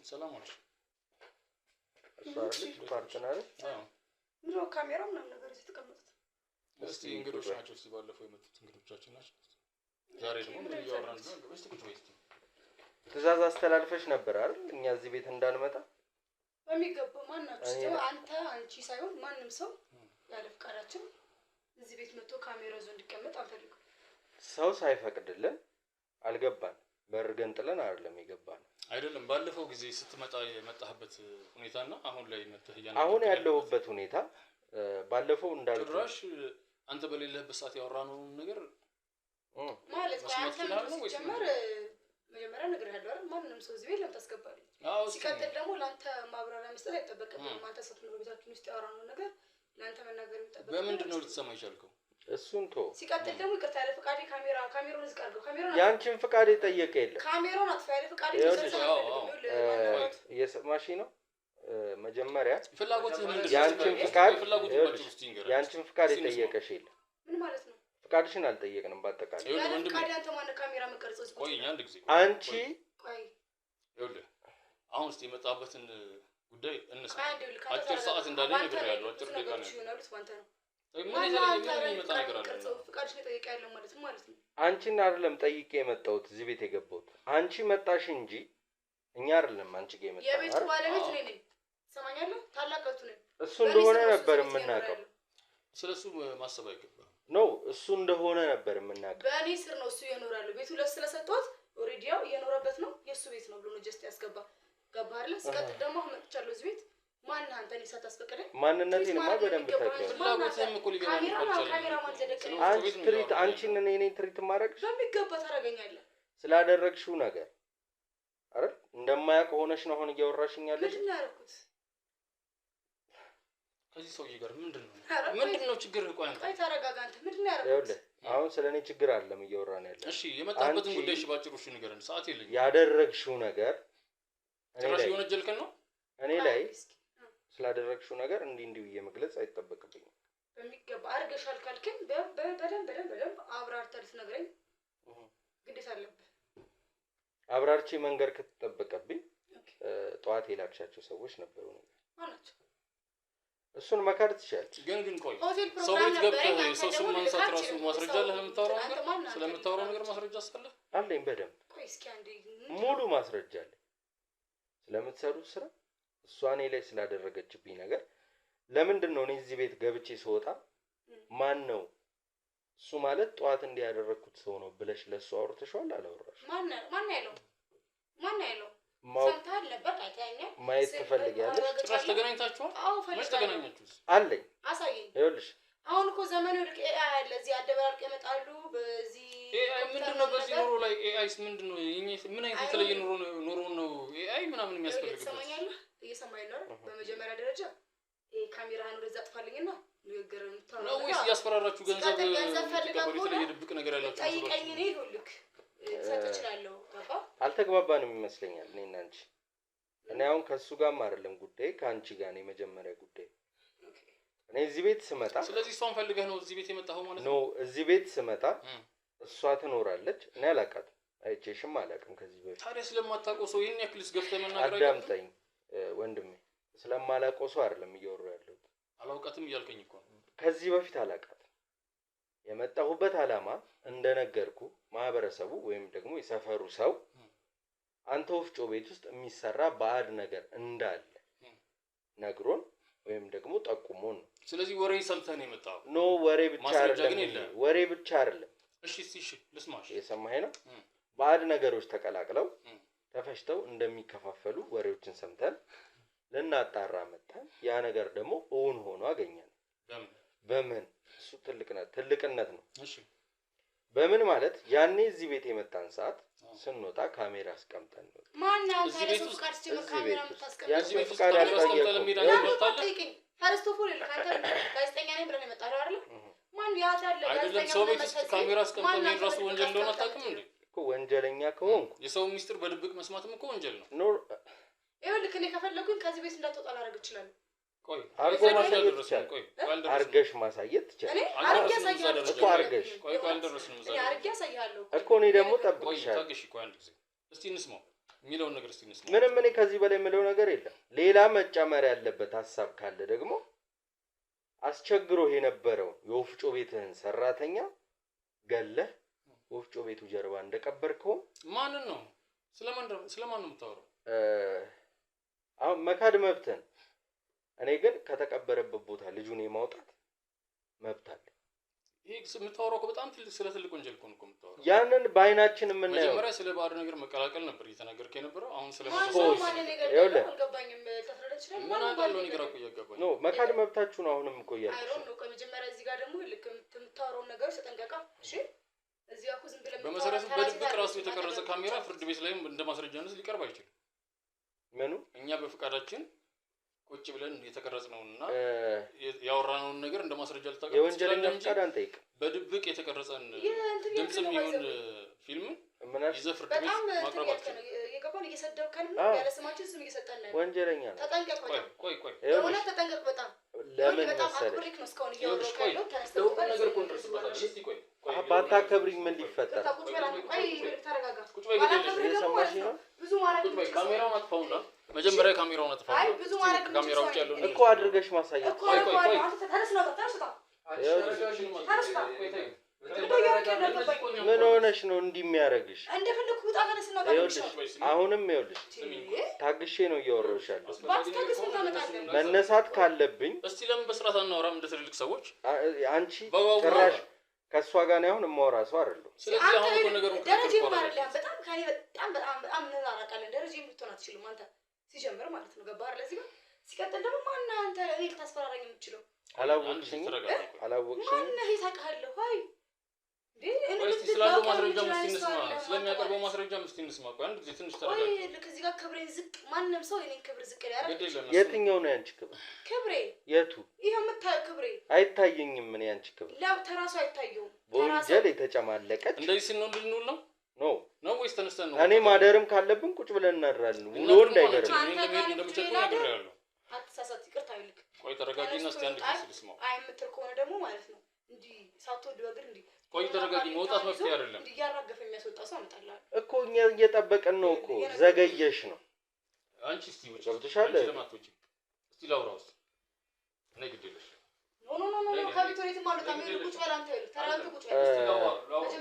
ሰላም አለሽ? እሷ አይደለች ፓርትነር? ምንድን ነው ካሜራው ምናምን ነገር እዚህ ተቀመጡት? እስቲ እንግዶች ናቸው። እስቲ ባለፈው የመጡት እንግዶቻችን ናቸው። ዛሬ ደግሞ ምን እያወራን ነው? እስቲ ቁጭ በይ። እስቲ ትእዛዝ አስተላልፈሽ ነበር አይደል? እኛ እዚህ ቤት እንዳንመጣ በሚገባው ማናችሁ? አንቺ ሳይሆን ማንም ሰው ያለ ፍቃዳችን እዚህ ቤት መጥቶ ካሜራ ይዞ እንዲቀመጥ አንፈልግም። ሰው ሳይፈቅድልን አልገባን። በር ገንጥለን አይደለም የገባን። አይደለም ባለፈው ጊዜ ስትመጣ የመጣህበት ሁኔታና አሁን ላይ መጥተህ አሁን ያለሁበት ሁኔታ ባለፈው እንዳልኩ ጭራሽ አንተ በሌለህበት ሰዓት ያወራነው ነገር ማለት ነው። መጀመሪያ ነግሬሃለሁ አይደል? ማንንም ሰው እዚህ ቤት ለምን ታስገባለህ? ሲቀጥል ደግሞ ለአንተ ማብራሪያ መስጠት አይጠበቅብህም። አንተ ስትኖር ቤታችን ውስጥ ያወራነው ነገር ለአንተ መናገር የሚጠበቅ በምንድን ነው ልትሰማ ይቻልከው? እሱን ቶ ሲቀጥል ደግሞ ይቅርታ ያለ ፍቃዴ ካሜራውን ዝቅ አድርገው። ካሜራውን ያንቺን ፍቃድ የጠየቀ የለም። ካሜራውን አጥፋ ያለ ፍቃዴ እየሰማሽ ነው? መጀመሪያ ፍላጎትህ ምንድን ነው? ያንቺን ፍቃድ የጠየቀሽ የለም። ምን ማለት ነው? ፍቃድሽን አልጠየቅንም። በአጠቃላይ ያለ ፍቃድ አንተ ማነው ካሜራ መቀርጸው? ቆይ አንድ ጊዜ አንቺ ይኸውልህ አሁን እስቲ የመጣበትን ጉዳይ እንስማ። አጭር ሰዓት እንዳለኝ ነገር ያለው አጭር ደቂቃ ነው። አንቺን አይደለም ጠይቄ የመጣሁት እዚህ ቤት የገባሁት። አንቺ መጣሽ እንጂ እኛ አይደለም አንቺ ጋር የመጣው። የቤቱ ባለቤት እኔ ነኝ። ሰማኛለህ ታላቀቱ ነው እሱ እንደሆነ ነበር የምናውቀው ስለሱ ማሰብ አይገባም ነው እሱ እንደሆነ ነበር የምናውቀው በእኔ ስር ነው እሱ እየኖራል ቤቱ ለሱ ስለሰጠሁት ኦሬዲ ያው እየኖረበት ነው የሱ ቤት ነው ብሎ ነው ጀስት ያስገባ ገባህ አይደል ሲቀጥል ደግሞ መጥቻለሁ እዚህ ቤት ማን አንተ ነው ሳታስፈቅደኝ ማንነቴንማ በደንብ ታውቂያለሽ አንቺን እኔ ትሪት ማድረግ በሚገባ ታደርገኛለህ ስላደረግሽው ነገር አይደል እንደማያውቅ ሆነሽ ነው አሁን እያወራሽኝ ያለሽ ምንድን ነው ያደረኩት ከዚህ ሰውዬ ጋር ምንድነው ችግር ቆይ ተረጋጋ አንተ ምንድን ነው ያደረኩት አሁን ስለኔ ችግር አይደለም እያወራን ያለው እሺ የመጣበትን ጉዳይ እሺ ባጭሩ እሺ ንገረን ሰዓት የለኝም ያደረግሽው ነገር ጭራሽ የወነጀልከን ነው እኔ ላይ ስላደረግሽው ነገር እንዲህ የመግለጽ አይተበቅብኝም በሚገባ አርገሻል ካልከኝ በደንብ አብራርተህ ልትነግረኝ ግዴታ አለብህ አብራርቼ መንገር ከተጠበቀብኝ ጧት የላክሻቸው ሰዎች ነበሩ ማለት እሱን መካድ ትችላለሽ ግን ቆይ ሰው ቤት ገብተህ ሰው ስም ማንሳት ራሱ ማስረጃ አለ ስለምታወራው ነገር ማስረጃ አለ አለኝ በደንብ ቆይ እስኪ አንዴ ሙሉ ማስረጃ አለ ስለምትሰሩት ስራ እሷ እኔ ላይ ስላደረገችብኝ ነገር ለምንድን ነው እኔ እዚህ ቤት ገብቼ ስወጣ ማን ነው እሱ ማለት ጧት እንዲያደረኩት ሰው ነው ብለሽ ለሱ አውርተሽዋል አላወራሽ ማን ያለው ሰምታል ነበር አይታኛ ማየት ትፈልጊያለሽ ጭራሽ ተገናኝታችኋል መች ተገናኛችሁስ አለኝ አሳየኝ ይኸውልሽ አሁን እኮ ዘመኑ ኤአይ አለ እዚህ አደባባይ ይመጣሉ በዚህ ኤአይ ምንድነው በዚህ ኑሮ ላይ ኤአይስ ምንድነው ምን አይነት የተለየ ኑሮ ነው ኤአይ ምናምን የሚያስፈልግበት ሰማኛለህ እየሰማኝ ነው በመጀመሪያ ደረጃ ካሜራህን ወደዛ አጥፋልኝና ንግግርን ነው ወይስ ያስፈራራችሁ ገንዘብ ፈልጋችሁ የተለየ ድብቅ ነገር ያላችሁ ጠይቀኝ ነው ይሁልክ ሰጥ እችላለሁ ገባ አልተግባባንም ይመስለኛል እኔና አንቺ እኔ አሁን ከሱ ጋርም አይደለም ጉዳይ ከአንቺ ጋር ነው የመጀመሪያ ጉዳይ እኔ እዚህ ቤት ስመጣ ስለዚህ እሷን ፈልገህ ነው እዚህ ቤት የመጣኸው ማለት ነው እዚህ ቤት ስመጣ እሷ ትኖራለች እኔ አላውቃትም አይቼሽም አላውቅም ከዚህ በፊት ታዲያ ስለማታውቀው ሰው ይሄን ያክልስ ገፍተህ መናገር አዳምጠኝ ወንድሜ ስለማላውቀው ሰው አይደለም እያወራሁ ያለሁት አላውቃትም እያልከኝ እኮ ከዚህ በፊት አላውቃትም የመጣሁበት ዓላማ እንደነገርኩ ማህበረሰቡ ወይም ደግሞ የሰፈሩ ሰው አንተ ወፍጮ ቤት ውስጥ የሚሰራ ባዕድ ነገር እንዳለ ነግሮን ወይም ደግሞ ጠቁሞን ነው ስለዚህ ወሬ ሰምተህ ነው የመጣው ኖ ወሬ ብቻ አይደለም እሺ ልስማሽ የሰማኸኝ ነው ባዕድ ነገሮች ተቀላቅለው ተፈሽተው እንደሚከፋፈሉ ወሬዎችን ሰምተን ለናጣራ መጣን ያ ነገር ደግሞ እውን ሆኖ አገኘን በምን እሱ ትልቅነት ነው እሺ በምን ማለት ያኔ እዚህ ቤት የመጣን ሰዓት ስንወጣ ካሜራ አስቀምጠን ነው ማንኛው እዚህ ቤት ውስጥ ካሜራ አስቀምጠን ያዚህ ፍቃድ አስቀምጠን ፈርስት ኦፍ ኦል ካንተ ጋዜጠኛ ነኝ ብለን የመጣው አይደል ማን ያታለ ጋዜጠኛ ሰው ቤት ውስጥ ካሜራ አስቀምጠን ራሱ ወንጀል እንደሆነ አታውቅም እንዴ እኮ ወንጀለኛ ከሆንኩ የሰው ሚስጥር በድብቅ መስማትም እኮ ወንጀል ነው ኖ ይኸውልህ እኔ ከፈለኩኝ ከዚህ ቤት እንዳትወጣ ላደርግ እችላለሁ ቆይ አርገሽ ማሳየት ትችላለሽ ቆይ አልደረስንም አርገ ያሳያለሁ እኮ እኔ ደግሞ ጠብቅሻለሁ ታገሽ ቆይ አንድ ጊዜ እስቲ እንስማው የሚለውን ነገር እስቲ እንስማው ምንም እኔ ከዚህ በላይ የምለው ነገር የለም ሌላ መጨመር ያለበት ሐሳብ ካለ ደግሞ አስቸግሮ የነበረው የወፍጮ ቤትህን ሰራተኛ ገለህ ወፍጮ ቤቱ ጀርባ እንደቀበርከው ማንን ነው ስለማን ነው የምታወራው አሁን መካድ መብትን እኔ ግን ከተቀበረበት ቦታ ልጁን የማውጣት መብት አለ ይሄ የምታወራው እኮ በጣም ትልቅ ወንጀል እኮ ነው የምታወራው ያንን በአይናችን የምናየው መጀመሪያ ስለ ባዕድ ነገር መቀላቀል ነበር እየተናገርከኝ የነበረው አሁን ስለ ምን አውቃለሁ እኔ ግራ እኮ እያጋባኝ ነው መካድ መብታችሁ ነው አሁንም እኮ እያልኩ ነው ከመጀመሪያ እዚህ ጋር ደግሞ ልክ የምታወራው ነገር ተጠንቀቃ እሺ እዚህ አኩ ዝም ብለን በመሰረቱ በድብቅ ራሱ የተቀረጸ ካሜራ ፍርድ ቤት ላይም እንደ ማስረጃነት ሊቀርብ አይችልም ምኑ እኛ በፍቃዳችን ቁጭ ብለን የተቀረጽነውና ያወራነውን ነገር እንደ ማስረጃ ልታቀርብ የወንጀለኛ ፍቃድ አንጠይቅ በድብቅ የተቀረጸን ድምጽም ይሁን ፊልም ይዘህ ፍርድ ቤት ማቅረብ አትችልም የገባን እየሰደብከን ያለ ስማችን ስም እየሰጠን ነው ወንጀለኛ ነው ተጠንቀቅ ቆይ የሆነ ተጠንቀቅ በጣም ለምን በጣም መሰለሽ አክብሪክ ነው እስካሁን እያወራሁ ያለው ተነስተው ነገር ኮንትሮል እስቲ ቆይ ባታከብሪኝ ምን ሊፈጠር ተረጋጋ ቁጭ በይ እየሰማሽ ነው ብዙ ማረግ ካሜራውን አጥፋውና መጀመሪያ ካሜራውን አጥፋው አይ ብዙ ማረግ ካሜራው ውጭ ያለው እኮ አድርገሽ ማሳየት ቆይ አንተ ተነስ ነው ምን ሆነሽ ነው እንዲህ የሚያደርግሽ? እንደፈለኩ ውጣ ከነስና አሁንም ይኸውልሽ ታግሼ ነው እያወራሁሽ ያለው። መነሳት ካለብኝ እስቲ ለምን በስርዓት አናወራም እንደ ትልልቅ ሰዎች? አንቺ ጭራሽ ከእሷ ጋር ነው አሁን የማወራ ሰው አይደለሁ። ስለዚህ አሁን እኮ ነገሩ ደረጃ ማለት በጣም ከኔ በጣም እንራራቃለን። ደረጃ የምትሆን አትችልም አንተ ሲጀምር ማለት ነው። ገባህ? ለዚህ ጋር ሲቀጥል ደግሞ ማን አንተ እኔ ልታስፈራራኝ የምትችለው? አላወቅሽኝ ማነህ? ይሳቅሃለሁ። አይ እስቲ ስላለው ማስረጃ ምስቲ እንስማ፣ ስለሚያቀርበው ማስረጃ ምስቲ እንስማ። ቆይ አንድ ጊዜ ትንሽ ተረጋጋ። ወይ ከዚህ ጋር ክብሬን ዝቅ ማንንም ሰው የኔን ክብር ዝቅ ያደርጋል። የትኛው ነው ያንቺ ክብር? ክብሬ የቱ? ይሄ የምታየው ክብሬ አይታየኝም። ምን ያንቺ ክብር ለው ተራሱ አይታየውም። በወንጀል የተጨማለቀች እንደዚህ ስንሆን ልንውል ነው ነው ወይስ ተነስተን ነው? እኔ ማደርም ካለብን ቁጭ ብለን እናድራለን። ውሎ እንዳይገርም እንደምቸኩል ነግሬሃለሁ። አትሳሳት። ይቅርታ ይልክ። ቆይ ተረጋጊና እስቲ አንድ ጊዜ ልስማው። አይ የምትል ከሆነ ደግሞ ማለት ነው እንጂ ሳትወድ በግር እንዴ ቆይ ተረጋጊ። መውጣት መፍትሄ አይደለም። እንዴ ያራገፈ የሚያስወጣ ሰው አመጣልሃለሁ እኮ እኛ እየጠበቀን ነው እኮ። ዘገየሽ ነው አንቺ። እስቲ ወጭ ገብተሻል። እስቲ ላውራውስ እኔ ግድ የለሽ ኖ ከቪቶሪት ማለት ነው። ቁጭ በል አንተ ይልክ። ተረጋግጥ ቁጭ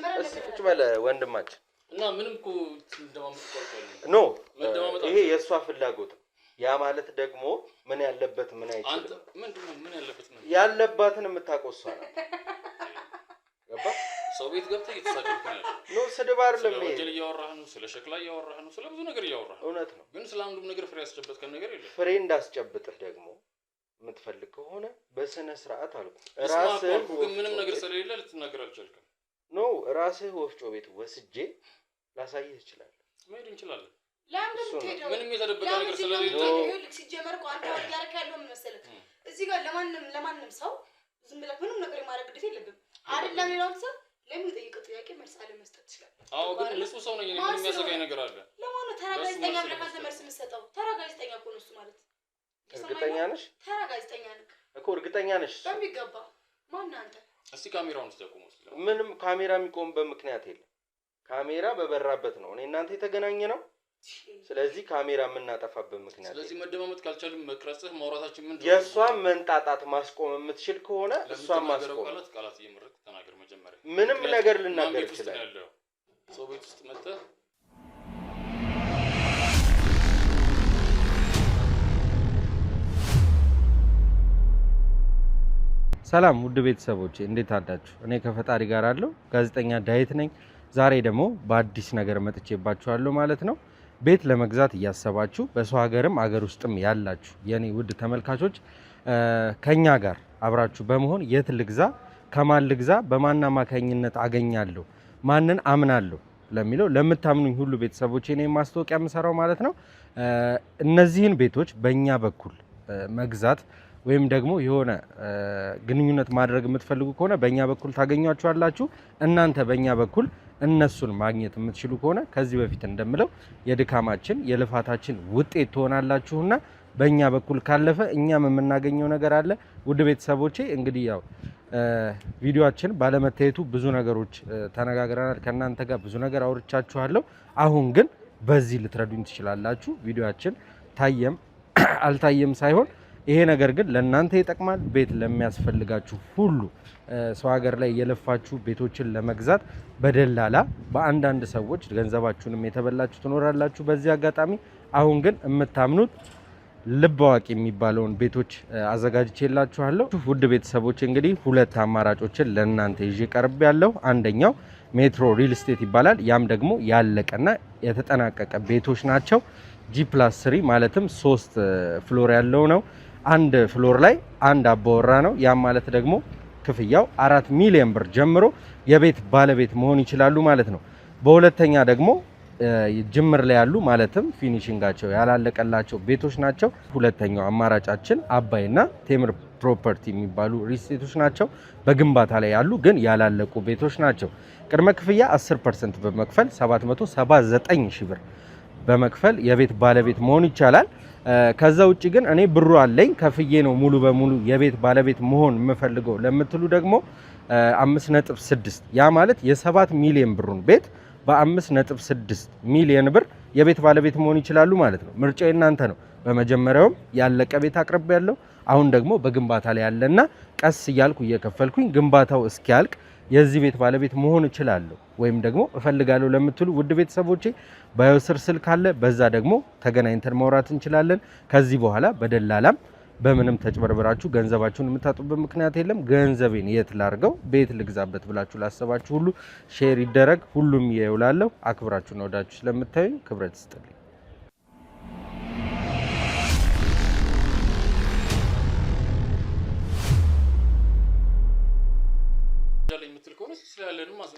በል እስቲ ቁጭ በል ወንድማችን። እና ምንም እኮ እንደማመጥ ቆልቆል ኖ ይሄ የእሷ ፍላጎት። ያ ማለት ደግሞ ምን ያለበት ምን አይችልም። አንተ ምንድነው ምን ያለበት ምን ያለባትን የምታቆሷ ነው። ገባ? ሰው ቤት ገብተህ እየተሳደብክ ነው። ኖ ስድብ አይደለም። ይሄ ወንጀል እያወራህ ነው፣ ስለ ሸክላ እያወራህ ነው፣ ስለ ብዙ ነገር እያወራህ ነው። እውነት ነው። ግን ስለ አንዱም ነገር ፍሬ ያስጨበጥከን ነገር የለም። ፍሬ እንዳስጨብጥህ ደግሞ የምትፈልግ ከሆነ በስነ ስርዓት አልኩ። ራስህ ግን ምንም ነገር ስለሌለ ልትናገር አልቻልክም። ኖ ራስህ ወፍጮ ቤት ወስጄ ላሳይህ እችላለሁ። መሄድ እንችላለን። ምንም የተደበቀ ነገር ስለሌለ ልክ ሲጀመር እኮ አንተ ያርካ ያለው ምን መሰለህ? እዚህ ጋር ለማንም ሰው ዝም ብለህ ምንም ነገር የማድረግ ግዴታ የለብህም አይደለም። ሌላውን ሰው ለሚጠይቀው ጥያቄ መልስ አለመስጠት ይችላል። አዎ ግን ንጹህ ሰው ነኝ። ምንም የሚያሰጋኝ ነገር አለ? ለማን ነው ተራ ጋዜጠኛ ብለህ ካንተ መልስ የምትሰጠው? ተራ ጋዜጠኛ እኮ ነው እሱ ማለት። እርግጠኛ ነሽ? ተራ ጋዜጠኛ ነህ እኮ እርግጠኛ ነሽ? በሚገባ ማን አንተ? እስቲ ካሜራውን እስኪያቆሙ። ምንም ካሜራ የሚቆምበት ምክንያት የለም። ካሜራ በበራበት ነው እኔ እናንተ የተገናኘ ነው። ስለዚህ ካሜራ የምናጠፋበት ምክንያት። ስለዚህ መደማመጥ ካልቻልን መቅረጽህ ማውራታችን ምንድነው? የእሷን መንጣጣት ማስቆም የምትችል ከሆነ እሷን ማስቆም። ቃላት እየመረጥክ ተናገር መጀመሪያ። ምንም ነገር ልናገር ይችላል። ሰው ቤት ውስጥ መጥተህ ሰላም ውድ ቤተሰቦቼ እንዴት አዳችሁ? እኔ ከፈጣሪ ጋር አለው ጋዜጠኛ ዳዊት ነኝ። ዛሬ ደግሞ በአዲስ ነገር መጥቼባችኋለሁ ማለት ነው። ቤት ለመግዛት እያሰባችሁ በሰው ሀገርም አገር ውስጥም ያላችሁ የኔ ውድ ተመልካቾች ከኛ ጋር አብራችሁ በመሆን የት ልግዛ፣ ከማን ልግዛ፣ በማን አማካኝነት አገኛለሁ፣ ማንን አምናለሁ ለሚለው ለምታምኑኝ ሁሉ ቤተሰቦቼ እኔ ማስታወቂያ የምሰራው ማለት ነው። እነዚህን ቤቶች በእኛ በኩል መግዛት ወይም ደግሞ የሆነ ግንኙነት ማድረግ የምትፈልጉ ከሆነ በእኛ በኩል ታገኟቸዋላችሁ። እናንተ በእኛ በኩል እነሱን ማግኘት የምትችሉ ከሆነ ከዚህ በፊት እንደምለው የድካማችን የልፋታችን ውጤት ትሆናላችሁና በእኛ በኩል ካለፈ እኛም የምናገኘው ነገር አለ። ውድ ቤተሰቦቼ እንግዲህ ያው ቪዲዮአችን ባለመታየቱ ብዙ ነገሮች ተነጋግረናል። ከእናንተ ጋር ብዙ ነገር አውርቻችኋለሁ። አሁን ግን በዚህ ልትረዱኝ ትችላላችሁ። ቪዲዮአችን ታየም አልታየም ሳይሆን ይሄ ነገር ግን ለእናንተ ይጠቅማል። ቤት ለሚያስፈልጋችሁ ሁሉ ሰው ሀገር ላይ የለፋችሁ ቤቶችን ለመግዛት በደላላ በአንዳንድ ሰዎች ገንዘባችሁንም የተበላችሁ ትኖራላችሁ። በዚህ አጋጣሚ አሁን ግን የምታምኑት ልብ አዋቂ የሚባለውን ቤቶች አዘጋጅቼላችኋለሁ። ውድ ቤተሰቦች እንግዲህ ሁለት አማራጮችን ለእናንተ ይዤ ቀርብ ያለው አንደኛው ሜትሮ ሪል ስቴት ይባላል። ያም ደግሞ ያለቀና የተጠናቀቀ ቤቶች ናቸው። G+3 ማለትም 3 ፍሎር ያለው ነው። አንድ ፍሎር ላይ አንድ አባወራ ነው። ያም ማለት ደግሞ ክፍያው 4 ሚሊዮን ብር ጀምሮ የቤት ባለቤት መሆን ይችላሉ ማለት ነው። በሁለተኛ ደግሞ ጅምር ላይ ያሉ ማለትም ፊኒሺንጋቸው ያላለቀላቸው ቤቶች ናቸው። ሁለተኛው አማራጫችን አባይና ቴምር ፕሮፐርቲ የሚባሉ ሪስቴቶች ናቸው። በግንባታ ላይ ያሉ ግን ያላለቁ ቤቶች ናቸው። ቅድመ ክፍያ 10% በመክፈል 779 ሺህ ብር በመክፈል የቤት ባለቤት መሆን ይቻላል። ከዛ ውጪ ግን እኔ ብሩ አለኝ ከፍዬ ነው ሙሉ በሙሉ የቤት ባለቤት መሆን የምፈልገው ለምትሉ ደግሞ 5.6 ያ ማለት የ7 ሚሊዮን ብሩን ቤት በ5.6 ሚሊዮን ብር የቤት ባለቤት መሆን ይችላሉ ማለት ነው። ምርጫው እናንተ ነው። በመጀመሪያውም ያለቀ ቤት አቅርቤ ያለው፣ አሁን ደግሞ በግንባታ ላይ ያለና ቀስ እያልኩ እየከፈልኩኝ ግንባታው እስኪያልቅ የዚህ ቤት ባለቤት መሆን እችላለሁ ወይም ደግሞ እፈልጋለሁ ለምትሉ ውድ ቤተሰቦቼ ባዮ ስር ስልክ አለ። በዛ ደግሞ ተገናኝተን ማውራት እንችላለን። ከዚህ በኋላ በደላላም በምንም ተጭበርብራችሁ ገንዘባችሁን የምታጡበት ምክንያት የለም። ገንዘቤን የት ላርገው ቤት ልግዛበት ብላችሁ ላሰባችሁ ሁሉ ሼር ይደረግ። ሁሉም ይውላለሁ። አክብራችሁና ወዳችሁ ስለምታዩኝ ክብረት ይስጥልኝ።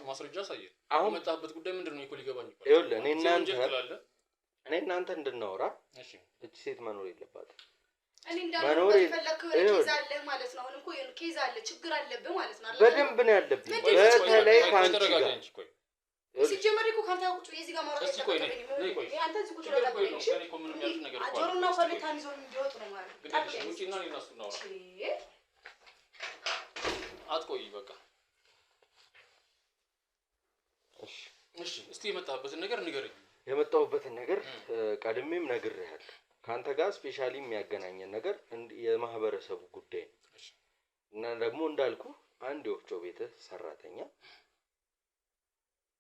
ማስረጃ ሳይል አሁን መጣበት ጉዳይ ምንድነው? እኮ ሊገባኝ ይችላል። ይኸውልህ እኔ እናንተ እንድናወራ እሺ፣ እቺ ሴት መኖር የለባትም። እኔ እንዳልኩ ፈለከው ኬዝ አለ ማለት ነው። አሁን እኮ ኬዝ አለ፣ ችግር አለብህ ማለት ነው። በደንብ ነው ያለብኝ። በተለይ ካንቺ ጋር ሲጀመር እኮ ካንተ ቁጭ እዚህ ጋር ማውራት አይደለም። አንተ እዚህ ቁጭ ብለህ ነው እሺ። እኔ እኮ ምንም ያልኩት ነገር እኮ አጆርና ፈልካን ይዞ እንዲወጡ ነው ማለት ነው። ውጪና እነሱ ነው አትቆይ በቃ እሺ እስቲ የመጣበትን ነገር ንገረኝ። የመጣሁበትን ነገር ቀድሜም ነግሬሃለሁ። ካንተ ጋር ስፔሻሊ የሚያገናኘን ነገር የማህበረሰቡ ጉዳይ ነው እና ደግሞ እንዳልኩ አንድ የወፍጮ ቤት ሰራተኛ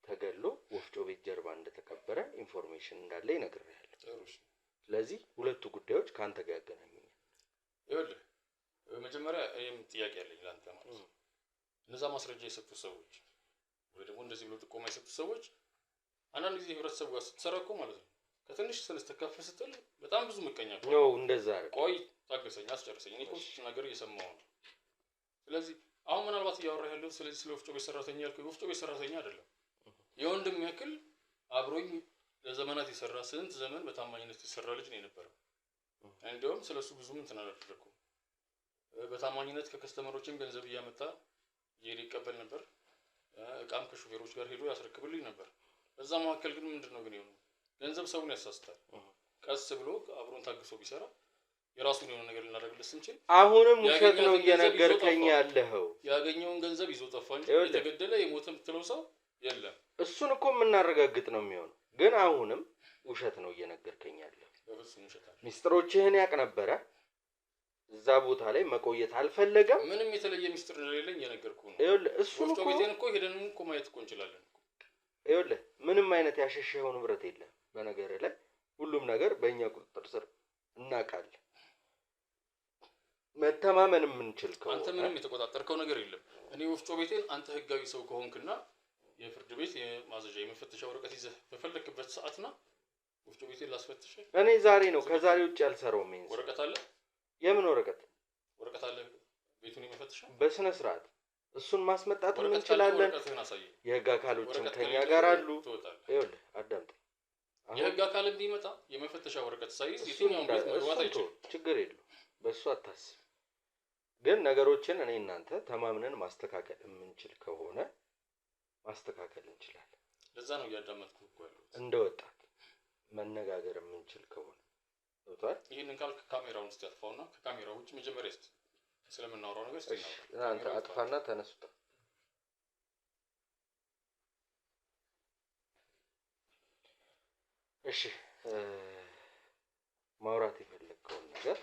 ተገሎ ወፍጮ ቤት ጀርባ እንደተቀበረ ኢንፎርሜሽን እንዳለ ይነግሬሃለሁ። ስለዚህ ሁለቱ ጉዳዮች ካንተ ጋር ያገናኙኛል። ይኸውልህ መጀመሪያ እኔም ጥያቄ አለኝ ላንተ ማለት ነው። እነዛ ማስረጃ የሰጡ ሰዎች ወይ ደግሞ እንደዚህ ብሎ ጥቆማ የሰጡ ሰዎች አንዳንድ ጊዜ ህብረተሰቡ ጋር ስትሰራ እኮ ማለት ነው ከትንሽ ስለስተከፍ ስትል በጣም ብዙ ምቀኛ ነው። እንደዛ ቆይ ታገሰኝ፣ አስጨርሰኝ። እኔ እኮ እሱ ነገር እየሰማሁ ነው። ስለዚህ አሁን ምናልባት እያወራህ ያለው ስለዚህ ስለ ወፍጮ ቤት ሰራተኛ ያልከው ወፍጮ ቤት ሰራተኛ አይደለም። የወንድም ያክል አብሮኝ ለዘመናት የሰራ ስንት ዘመን በታማኝነት የሰራ ልጅ ነው የነበረው። እንደውም ስለሱ ብዙም እንትን አላደረኩም። በታማኝነት ከከስተመሮችም ገንዘብ እያመጣ ይቀበል ነበር። እቃም ከሹፌሮች ጋር ሄዶ ያስረክብልኝ ነበር። በዛ መካከል ግን ምንድነው ግን የሆነው ገንዘብ ሰውን ያሳስታል። ቀስ ብሎ አብሮን ታግሶ ቢሰራ የራሱን የሆነ ነገር ልናደርግለት ስንችል አሁንም ውሸት ነው እየነገርከኝ ያለኸው። ያገኘውን ገንዘብ ይዞ ጠፋ እንጂ የተገደለ የሞተ የምትለው ሰው የለም። እሱን እኮ የምናረጋግጥ ነው የሚሆነው። ግን አሁንም ውሸት ነው እየነገርከኝ ያለኸው። በፍጹም ውሸት አይደለም። ሚስጥሮችህን ያቅ ነበረ። እዛ ቦታ ላይ መቆየት አልፈለገም። ምንም የተለየ ሚስጥር እንደሌለኝ እየነገርኩህ ነው። ይኸውልህ እሱን እኮ ቤቴን እኮ ሄደን እኮ ማየት እኮ እንችላለን። ይኸውልህ ምንም አይነት ያሸሸኸው ንብረት የለም። በነገርህ ላይ ሁሉም ነገር በእኛ ቁጥጥር ስር እናውቃለን። መተማመን የምንችል ከሆነ አንተ ምንም የተቆጣጠርከው ነገር የለም። እኔ ወፍጮ ቤቴን አንተ ህጋዊ ሰው ከሆንክና የፍርድ ቤት የማዘዣ የመፈተሻ ወረቀት ይዘህ በፈለክበት ሰዓትና ወፍጮ ቤቴን ላስፈትሽ እኔ ዛሬ ነው ከዛሬ ውጭ ያልሰራው። ምን ወረቀት አለ? የምን ወረቀት? ወረቀት አለ ቤቱን የመፈተሻ በስነ ስርዓት እሱን ማስመጣት እንችላለን። የህግ አካሎችም ከኛ ጋር አሉ። ይኸውልህ አዳምጥ። የህግ አካል ቢመጣ የመፈተሻ ወረቀት ሳይዝ የትኛውን ቤት መግባት አይችልም። ችግር የለውም፣ በእሱ አታስብ። ግን ነገሮችን እኔ እናንተ ተማምነን ማስተካከል የምንችል ከሆነ ማስተካከል እንችላለን። ለዛ ነው እያዳመጥኩህ እኮ ያለሁት። እንደ ወጣት መነጋገር የምንችል ከሆነ ወጣት ይሄንን ካልክ ካሜራውን እስቲ አጥፋውና ከካሜራው ውጭ መጀመሪያ እስቲ ስለምናወራው ነገር እስቲ እናወራ። አንተ አጥፋና ተነስቶ እሺ ማውራት የፈለግከውን ነገር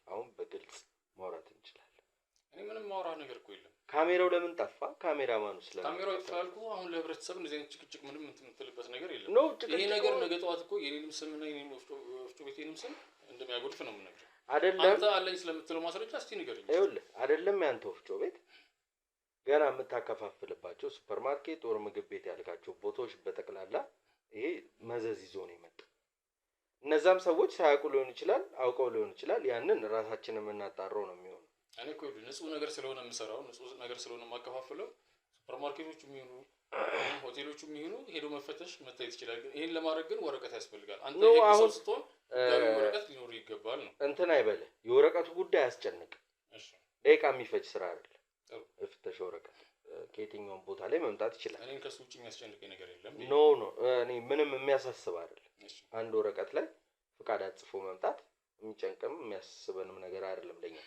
አሁን በግልጽ ማውራት እንችላለን። እኔ ምንም ማውራት ነገር እኮ የለም። ካሜራው ለምን ጠፋ? ካሜራማኑ ስለምን ካሜራው ይፋልኩ? አሁን ለህብረተሰብ እንደዚህ አይነት ጭቅጭቅ ምንም የምትልበት ነገር የለም። ነው ይሄ ነገር ነገ ጠዋት እኮ የኔንም ስምና የኔንም ወፍጮ ቤቴንም ስም እንደሚያጎድፍ ነው የምነግርህ። አይደለም አንተ አለኝ ስለምትለው ማስረጃ እስቲ ንገረኝ። ይኸውልህ አይደለም ያንተ ወፍጮ ቤት ገና የምታከፋፍልባቸው ሱፐርማርኬት ወር ምግብ ቤት ያልካቸው ቦታዎች በጠቅላላ ይሄ መዘዝ ይዞ ነው የመጣው። እነዛም ሰዎች ሳያውቁ ሊሆን ይችላል፣ አውቀው ሊሆን ይችላል። ያንን ራሳችንን የምናጣራው ነው የሚሆነው። እኔ እኮ ንጹህ ነገር ስለሆነ የምሰራው ንጹህ ነገር ስለሆነ የማከፋፍለው ሱፐርማርኬቶቹ የሚሆኑ ሆቴሎቹ የሚሆኑ ሄዶ መፈተሽ መታየት ይችላል። ግን ይሄን ለማድረግ ግን ወረቀት ያስፈልጋል። አንተ የሰው ስትሆን ወረቀት ሊኖር ይገባል ነው። እንትን አይበልህ። የወረቀቱ ጉዳይ አያስጨንቅ። እሺ ደቂቃ የሚፈጅ ስራ አይደለም። የፍተሻ ወረቀት ከየትኛውም ቦታ ላይ መምጣት ይችላል። እኔን ከሱ ውጭ የሚያስጨንቀኝ ነገር የለም። ኖ እኔ ምንም የሚያሳስብ አይደለም። አንድ ወረቀት ላይ ፍቃድ አጽፎ መምጣት የሚጨንቅም የሚያስበንም ነገር አይደለም ለኛ።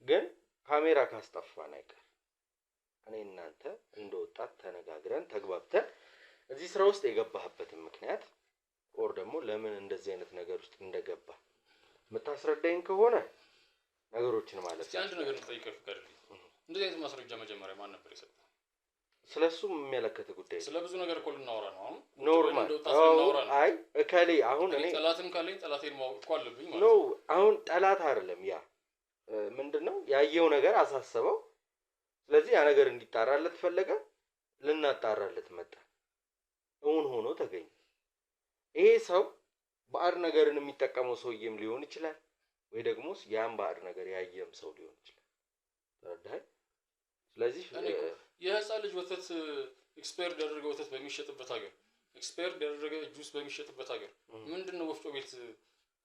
ግን ካሜራ ካስጠፋን አይቀር እኔ እናንተ እንደወጣት ተነጋግረን ተግባብተን እዚህ ስራ ውስጥ የገባህበትን ምክንያት ኦር ደግሞ ለምን እንደዚህ አይነት ነገር ውስጥ እንደገባ የምታስረዳኝ ከሆነ ነገሮችን ማለት እስቲ አንድ ነገር ልጠይቅህ ፍቃድልኝ። እንደዚህ አይነት ማስረጃ መጀመሪያ ማን ነበር የሰጠው? ስለሱ የሚመለከት ጉዳይ ስለ ብዙ ነገር እኮ ልናወራ ነው አሁን ኖርማል አይ እከሌ አሁን እኔ ጠላትም ካለኝ ጠላቴን ማወቅ እኮ አለብኝ ማለት ነው አሁን ጠላት አይደለም ያ ምንድነው ያየው ነገር አሳሰበው ስለዚህ ያ ነገር እንዲጣራለት ፈለገ ልናጣራለት መጣ እውን ሆኖ ተገኘ ይሄ ሰው ባዕድ ነገርን የሚጠቀመው ሰውዬም ሊሆን ይችላል ወይ ደግሞ ያን ባዕድ ነገር ያየም ሰው ሊሆን ይችላል ተረዳኸኝ ስለዚህ የህፃን ልጅ ወተት ኤክስፓየርድ ያደረገ ወተት በሚሸጥበት ሀገር ኤክስፓየርድ ያደረገ ጁስ በሚሸጥበት ሀገር ምንድነው ወፍጮ ቤት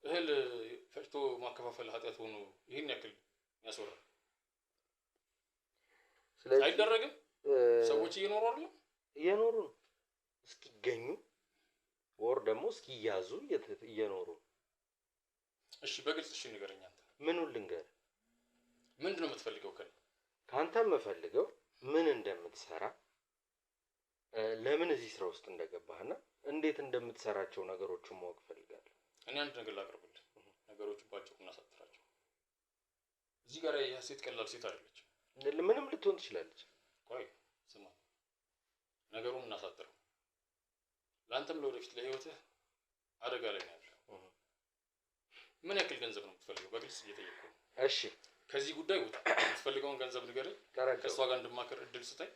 እህል ፈጭቶ ማከፋፈል ኃጢያት ሆኖ ይሄን ያክል ያስወራ ስለዚህ አይደረግም ሰዎች እየኖሩ ነው እስኪገኙ ወር ደግሞ እስኪያዙ እየኖሩ እሺ በግልጽ እሺ ንገረኝ አንተ ምኑን ልንገር ምንድነው የምትፈልገው ካንተ የምፈልገው ምን እንደምትሰራ ለምን እዚህ ስራ ውስጥ እንደገባህና እንዴት እንደምትሰራቸው ነገሮችን ማወቅ ፈልጋለሁ እኔ አንድ ነገር ላቀርብልህ ነገሮቹ ባጭሩ እናሳጥራቸው እዚህ ጋር የሴት ቀላል ሴት አይደለች ምንም ልትሆን ትችላለች ቆይ ስማ ነገሩን እናሳጥረው ላንተም ለወደፊት ለህይወትህ አደጋ ላይ ነው ያለው ምን ያክል ገንዘብ ነው የምትፈልገው በግልጽ እየጠየቅኩ እሺ ከዚህ ጉዳይ ወጣ የምትፈልገውን ገንዘብ ንገረኝ ከሷ ጋር እንድማከር እድል ስጠኝ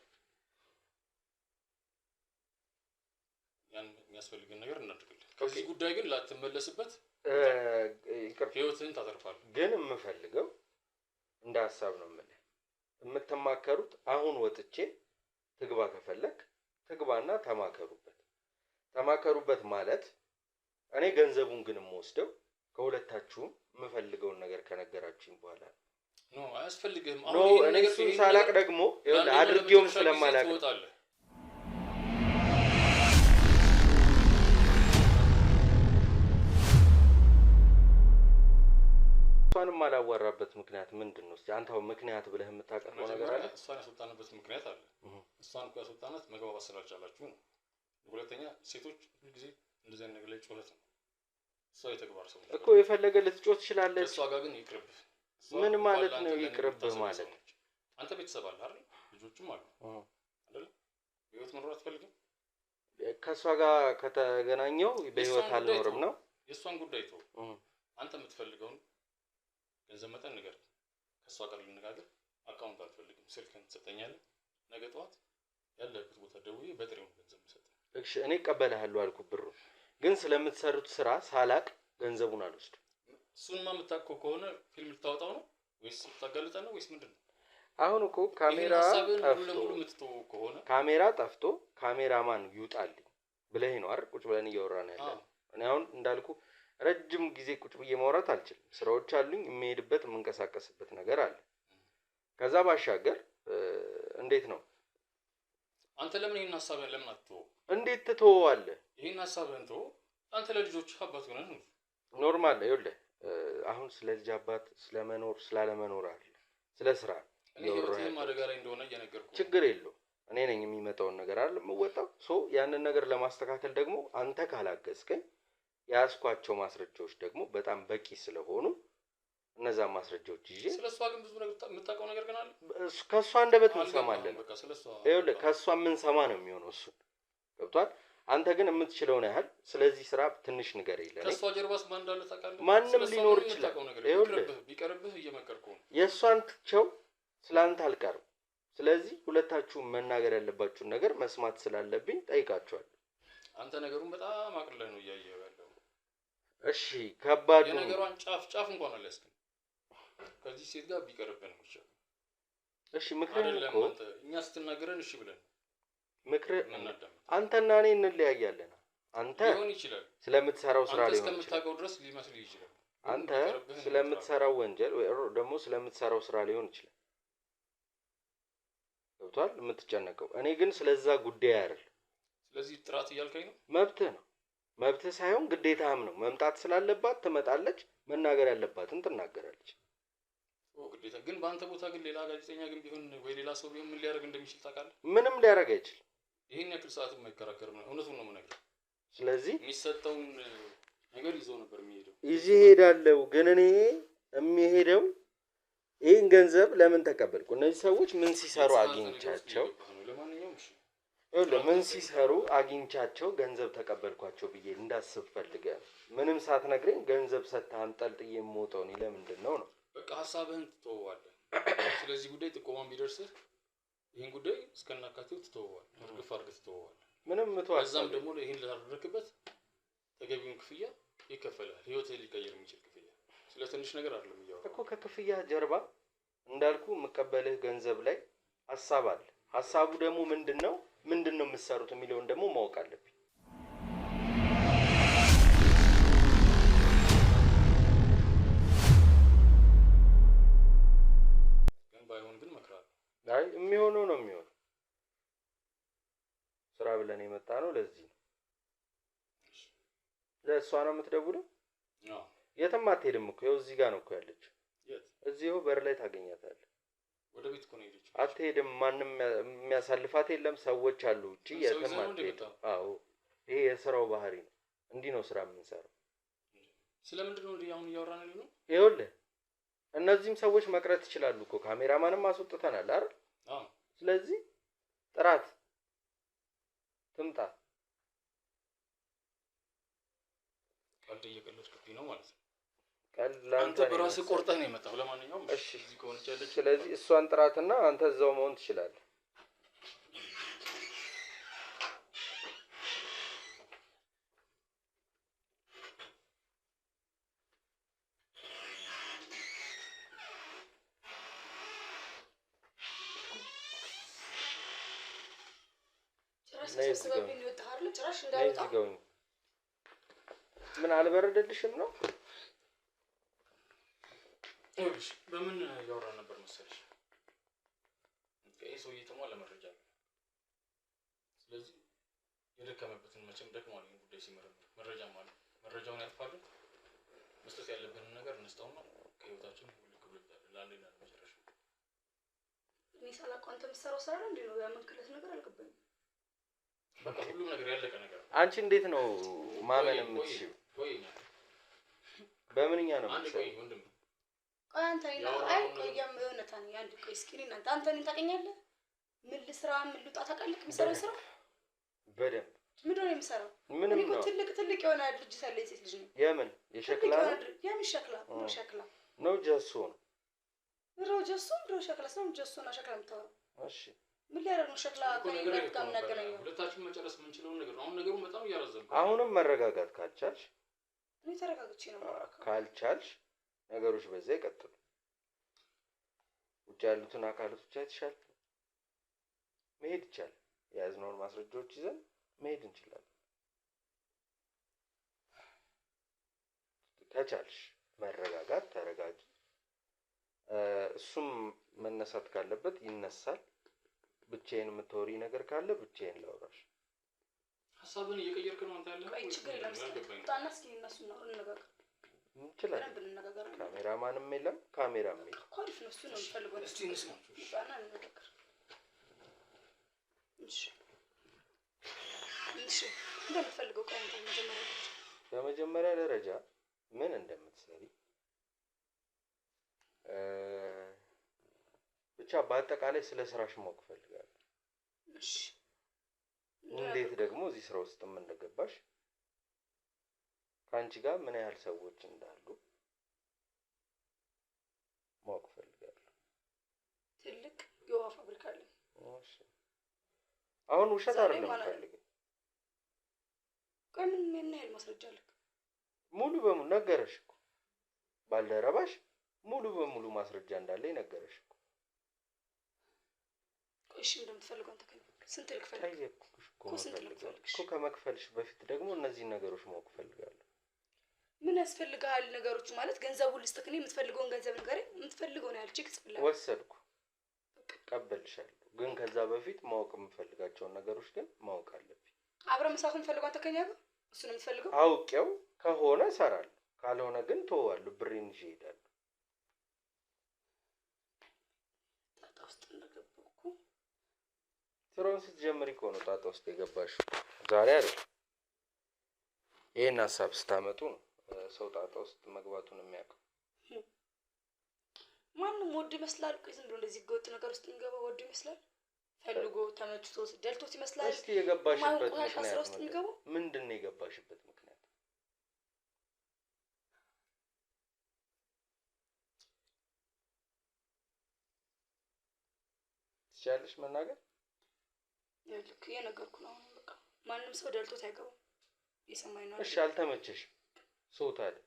ያን የሚያስፈልገን ነገር እናድርግልህ ከዚህ ጉዳይ ግን ላትመለስበት ህይወትህን ታተርፋለህ ግን የምፈልገው እንደ ሐሳብ ነው የምትማከሩት አሁን ወጥቼ ትግባ ከፈለክ ትግባና ተማከሩበት ማለት እኔ ገንዘቡን ግን የምወስደው ከሁለታችሁም የምፈልገውን ነገር ከነገራችሁኝ በኋላ ነው አያስፈልግህም አሁን እኔ እሱን ሳላቅ ደግሞ አድርጌውም ስለማላቅ እሷንም አላወራበት ምክንያት ምንድን ነው? እስኪ አንተው ምክንያት ብለህ የምታቀርበው ነገር አለ? እሷን ያስወጣንበት ምክንያት አለ። እሷን እኮ ያስወጣናት መግባባት ስላልቻላችሁ ነው። ሁለተኛ ሴቶች ሁልጊዜ እንደዚህ አይነት ነገር ላይ ጩኸት ነው። እሷ የተግባር ሰው እኮ የፈለገ ልትጮህ ትችላለች። እሷ ጋር ግን ይቅርብህ። ምን ማለት ነው ይቅርብህ ማለት? አንተ ቤተሰብ አለ አይደል? ልጆችም አሉ አይደል? ህይወት መኖር አትፈልግም? ከእሷ ጋር ከተገናኘው በህይወት አልኖርም ነው። የእሷን ጉዳይ ተው። አንተ የምትፈልገውን ገንዘብ መጠን ንገር። ከእሷ ጋር ልነጋገር። አካውንት አልፈልግም። ስልክህን ትሰጠኛለህ። ነገ ጠዋት ያለበት ቦታ ደውዬ በጥሬው ገንዘብ መስጠት። እሺ እኔ እቀበልሃለሁ አልኩህ ብሩ። ግን ስለምትሰሩት ስራ ሳላቅ ገንዘቡን አልወስድም። እሱንማ የምታውቀው ከሆነ ፊልም ልታወጣው ነው ወይስ ልታጋልጠን ነው ወይስ ምንድን ነው? አሁን እኮ ካሜራ ጠፍቶ ካሜራማን ይውጣልኝ ብለህ ነው አይደል? ቁጭ ብለን እያወራን ያለን። እኔ አሁን እንዳልኩ ረጅም ጊዜ ቁጭ ብዬ ማውራት አልችልም። ስራዎች አሉኝ፣ የምሄድበት የምንቀሳቀስበት ነገር አለ። ከዛ ባሻገር እንዴት ነው አንተ ለምን ይሄን ሐሳብህን ለምን አትተው? እንዴት ትተዋለህ? ይሄን ሐሳብህን ተው። አንተ ለልጆች አባት ሆነህ ነው ኖርማል ነው። ይኸውልህ አሁን ስለ ልጅ አባት ስለመኖር ስላለመኖር አለ ስለ ስራ የወራህ አደጋ ላይ እንደሆነ እየነገርኩህ ችግር የለውም። እኔ ነኝ የሚመጣውን ነገር አይደል የምወጣው። ያንን ነገር ለማስተካከል ደግሞ አንተ ካላገዝከኝ ያስኳቸው ማስረጃዎች ደግሞ በጣም በቂ ስለሆኑ እነዛ ማስረጃዎች ይዤ ስለሷ ግን ብዙ ነገር የምታውቀው ነገር ግን አለ። ከሷ አንደበት እንሰማለን። ይኸውልህ ከሷ የምንሰማ ነው የሚሆነው። እሱ ገብቷል። አንተ ግን የምትችለውን ያህል ስለዚህ ስራ ትንሽ ነገር የለም። ከሷ ጀርባስ ማን እንዳለ ታውቃለህ? ማንም ሊኖር ይችላል። ይኸውልህ ቢቀርብህ እየመከርኩህ ነው። የእሷን ትቸው ስላንተ አልቀርም። ስለዚህ ሁለታችሁም መናገር ያለባችሁን ነገር መስማት ስላለብኝ ጠይቃችኋለሁ። አንተ ነገሩን በጣም አቅልለህ ነው እያየኸው ያለው። እሺ ከባድ ነው። የነገሯን ጫፍ እንኳን አልያዝክም። ከዚህ ሴት ጋር ቢቀርብህ ነው ይችላል። እሺ ምክሬን እኮ እኛ ስትናገረን እሺ ብለን አንተና እኔ እንለያያለን። አንተ ሊሆን ይችላል ስለምትሰራው ስራ ሊሆን ይችላል። እስከምታውቀው ድረስ ሊመስል ይችላል። አንተ ስለምትሰራው ወንጀል ወይ ደግሞ ስለምትሰራው ስራ ሊሆን ይችላል። ገብቷል? የምትጨነቀው እኔ ግን ስለዛ ጉዳይ አይደል። ስለዚህ ጥራት እያልከኝ ነው። መብትህ ነው። መብትህ ሳይሆን ግዴታህም ነው። መምጣት ስላለባት ትመጣለች፣ መናገር ያለባትን ትናገራለች። ግዴታ ግን በአንተ ቦታ ግን ሌላ ጋዜጠኛ ግን ቢሆን ወይ ሌላ ሰው ቢሆን ምን ሊያደርግ እንደሚችል ታውቃለህ? ምንም ሊያደርግ አይችልም። ይሄን ያክል ሰዓት የማይከራከር ነው። እውነቱን ነው የምነግርህ። ስለዚህ የሚሰጠውን ነገር ይዞ ነበር የሚሄደው። ይዤ እሄዳለሁ። ግን እኔ የሚሄደው ይህን ገንዘብ ለምን ተቀበልኩ? እነዚህ ሰዎች ምን ሲሰሩ አግኝቻቸው ምን ሲሰሩ አግኝቻቸው ገንዘብ ተቀበልኳቸው ብዬ እንዳስብ ፈልገህ ምንም ሳትነግረኝ ገንዘብ ሰጥተህ አንጠልጥዬ የምወጣው እኔ ለምንድን ነው? በቃ ሀሳብህን ትተወዋለህ። ስለዚህ ጉዳይ ጥቆማን ቢደርስህ ይህን ጉዳይ እስከናካቴው ትተወዋለህ፣ እርግፍ አድርገህ ትተወዋለህ። ምንም እዛም ደግሞ ይህን ላደረክበት ተገቢውን ክፍያ ይከፈላል። ህይወትህ ሊቀይር የሚችል ክፍያ። ስለ ትንሽ ነገር አይደለም እያወራሁ እኮ። ከክፍያ ጀርባ እንዳልኩ የምቀበልህ ገንዘብ ላይ ሀሳብ አለ። ሀሳቡ ደግሞ ምንድን ነው የምትሰሩት የሚለውን ደግሞ ማወቅ አለብኝ። ግን ባይሆን ግን እመክርሃለሁ። አይ የሚሆነው ነው የሚሆነው። ስራ ብለን የመጣ ነው ለዚህ ነው። ለእሷ ነው የምትደውለው? የትም አትሄድም እኮ ይኸው እዚህ ጋር ነው እኮ ያለችው። እዚሁ በር ላይ ታገኛታለህ። ወደ ቤት እኮ ነው የሄደችው። አትሄድም። ማንም የሚያሳልፋት የለም። ሰዎች አሉ ውጪ። የትም አትሄድም። አዎ ይሄ የስራው ባህሪ ነው። እንዲህ ነው ስራ የምንሰራው። ስለምንድን ነው እንዲህ አሁን እያወራን ያለነው? ይኸውልህ እነዚህም ሰዎች መቅረት ይችላሉ እኮ። ካሜራማንም አስወጥተናል አይደል? ስለዚህ ጥራት ትምጣ። ቀልድ እየቀለድክብኝ ነው ማለት ነው። አንተ በራስህ ቆርጠህ ነው የመጣው። ለማንኛውም እሺ እዚህ ከሆነች ያለች፣ ስለዚህ እሷን ጥራትና አንተ እዛው መሆን ትችላለህ። ምን አልበረደልሽም ነው? ይኸውልሽ በምን እያወራን ነበር መሰለሽ? ይሄ ሰውዬ የተሟላ መረጃ አለ። ስለዚህ የደከመበትን መቼም ደክሟል። ይሄን ጉዳይ ሲመረምር መረጃ ማለት መረጃውን ያጥፋልን። መስጠት ያለብንን ነገር እንስጠውና ከህይወታችን ልክ ብሎ ይታል ለአንዴና ለመጨረሻ። እኔ ሳላውቀው አንተ የምትሰራው ስራ ነው እንዴ? ነው ያመንክለት ነገር አልገባኝም። በቃ ሁሉም ነገር ያለቀ ነገር። አንቺ እንዴት ነው ማመን የምትችይው? በምንኛ ነው የምትሰራው? ወንድም ቆይ አንተ ቆያም እውነታን አንድ ቆይ እስኪ እናንተ እኔን ታውቀኛለህ? ምን ልስራ ምን ልውጣ ታውቃለህ? የምሰራው ስራ በደንብ ምንድን ነው የምሰራው? ምንም ነው። ትልቅ የሆነ ድርጅት ያለ ሴት ልጅ ነው። የምን የሸክላ ነው? የምን ሸክላ ነው? ሸክላ ነው ጀሶ ነው? ጀሶ ነው ሸክላ ነው? ጀሶ ነው ሸክላ የምታወራው? እሺ ምን ሊያደርግ ነው ሸክላ ከእንግዲህ ጋር የምናገናኘው? ሁለታችን መጨረስ የምንችለው ነገር ነው። አሁን ነገሩ በጣም እያረዘምኩ። አሁንም መረጋጋት ካልቻልሽ፣ እኔ ተረጋግቼ ነው ካልቻልሽ ነገሮች በዛ ይቀጥሉ። ውጭ ያሉትን አካላቶች አይተሻል። መሄድ ይቻላል። የያዝነውን ማስረጃዎች ይዘን መሄድ እንችላለን። ከቻልሽ መረጋጋት፣ ተረጋጊ። እሱም መነሳት ካለበት ይነሳል። ብቻዬን የምታወሪ ነገር ካለ ብቻዬን ላውራሽ። ሀሳብን እየቀየርክ ነው አንተ ያለህ። ቆይ ችግር የለም። ታና እስኪ እነሱ ነው እንነጋገር እንችላለን። ካሜራማንም የለም ካሜራም የለም። ኮልፍ ነው እሱ ነው የሚፈልገው። እስቲ እንስማ። ታና እንነጋገር። እሺ እንደምትፈልገው ቆይ አንተ በመጀመሪያ ደረጃ ምን እንደምትሰሪ ብቻ በአጠቃላይ ስለ ስራሽ ማወቅ ፈልጋለሁ። እሺ እንዴት ደግሞ እዚህ ስራ ውስጥ እንደገባሽ፣ ከአንቺ ጋር ምን ያህል ሰዎች እንዳሉ ማወቅ ፈልጋለሁ። ትልቅ የውሃ ፋብሪካ አለኝ። እሺ አሁን ውሸት አይደለም ፈልገው። ቆይ ምን ያህል ማስረጃ አለክ? ሙሉ በሙሉ ነገረሽ እኮ ባልደረባሽ ሙሉ በሙሉ ማስረጃ እንዳለኝ ነገረሽ እኮ። እሺ እንደምትፈልገው አንተ ስንት ልክፈልክ? ጠየቅኩሽ እኮ ከመክፈልሽ በፊት ደግሞ እነዚህን ነገሮች ማወቅ ፈልጋለሁ። ምን ያስፈልጋል? ነገሮቹ ማለት ገንዘቡን ልስጥክ። እኔ የምትፈልገውን ገንዘብ ንገረኝ። የምትፈልገውን ያህል ቼክ ጽፍልኝ። ወሰድኩ፣ ቀበልሻለሁ። ግን ከዛ በፊት ማወቅ የምፈልጋቸውን ነገሮች ግን ማወቅ አለብኝ። አብረን መስራት የምፈልገው አንተ ከኛ ጋር እሱ ነው የምትፈልገው? አውቄው ከሆነ እሰራለሁ፣ ካልሆነ ግን ተወዋለሁ። ብሬን ይዤ እሄዳለሁ። ጣጣ ውስጥ እንደገባሁ እኮ ስራውን ስትጀምሪ እኮ ነው ጣጣ ውስጥ የገባሽው። ዛሬ አይደል? ይሄን ሀሳብ ስታመጡ ነው ሰው ጣጣ ውስጥ መግባቱን የሚያውቀው። ማንም ወዶ ይመስላል። ዝም ብሎ እንደዚህ ህገወጥ ነገር ውስጥ የሚገባው ወዶ ይመስላል። ፈልጎ ተመችቶት ደልቶት ይመስላል። እስኪ የገባሽበት ምክንያት ምንድን ነው? የገባሽበት ምክንያት ትችያለሽ መናገር? ልክ እየነገርኩ ነው። በቃ ማንም ሰው ደልቶት አይገባም። የሰማኝ ነው። እሺ አልተመቸሽም? ሰው ታዲያ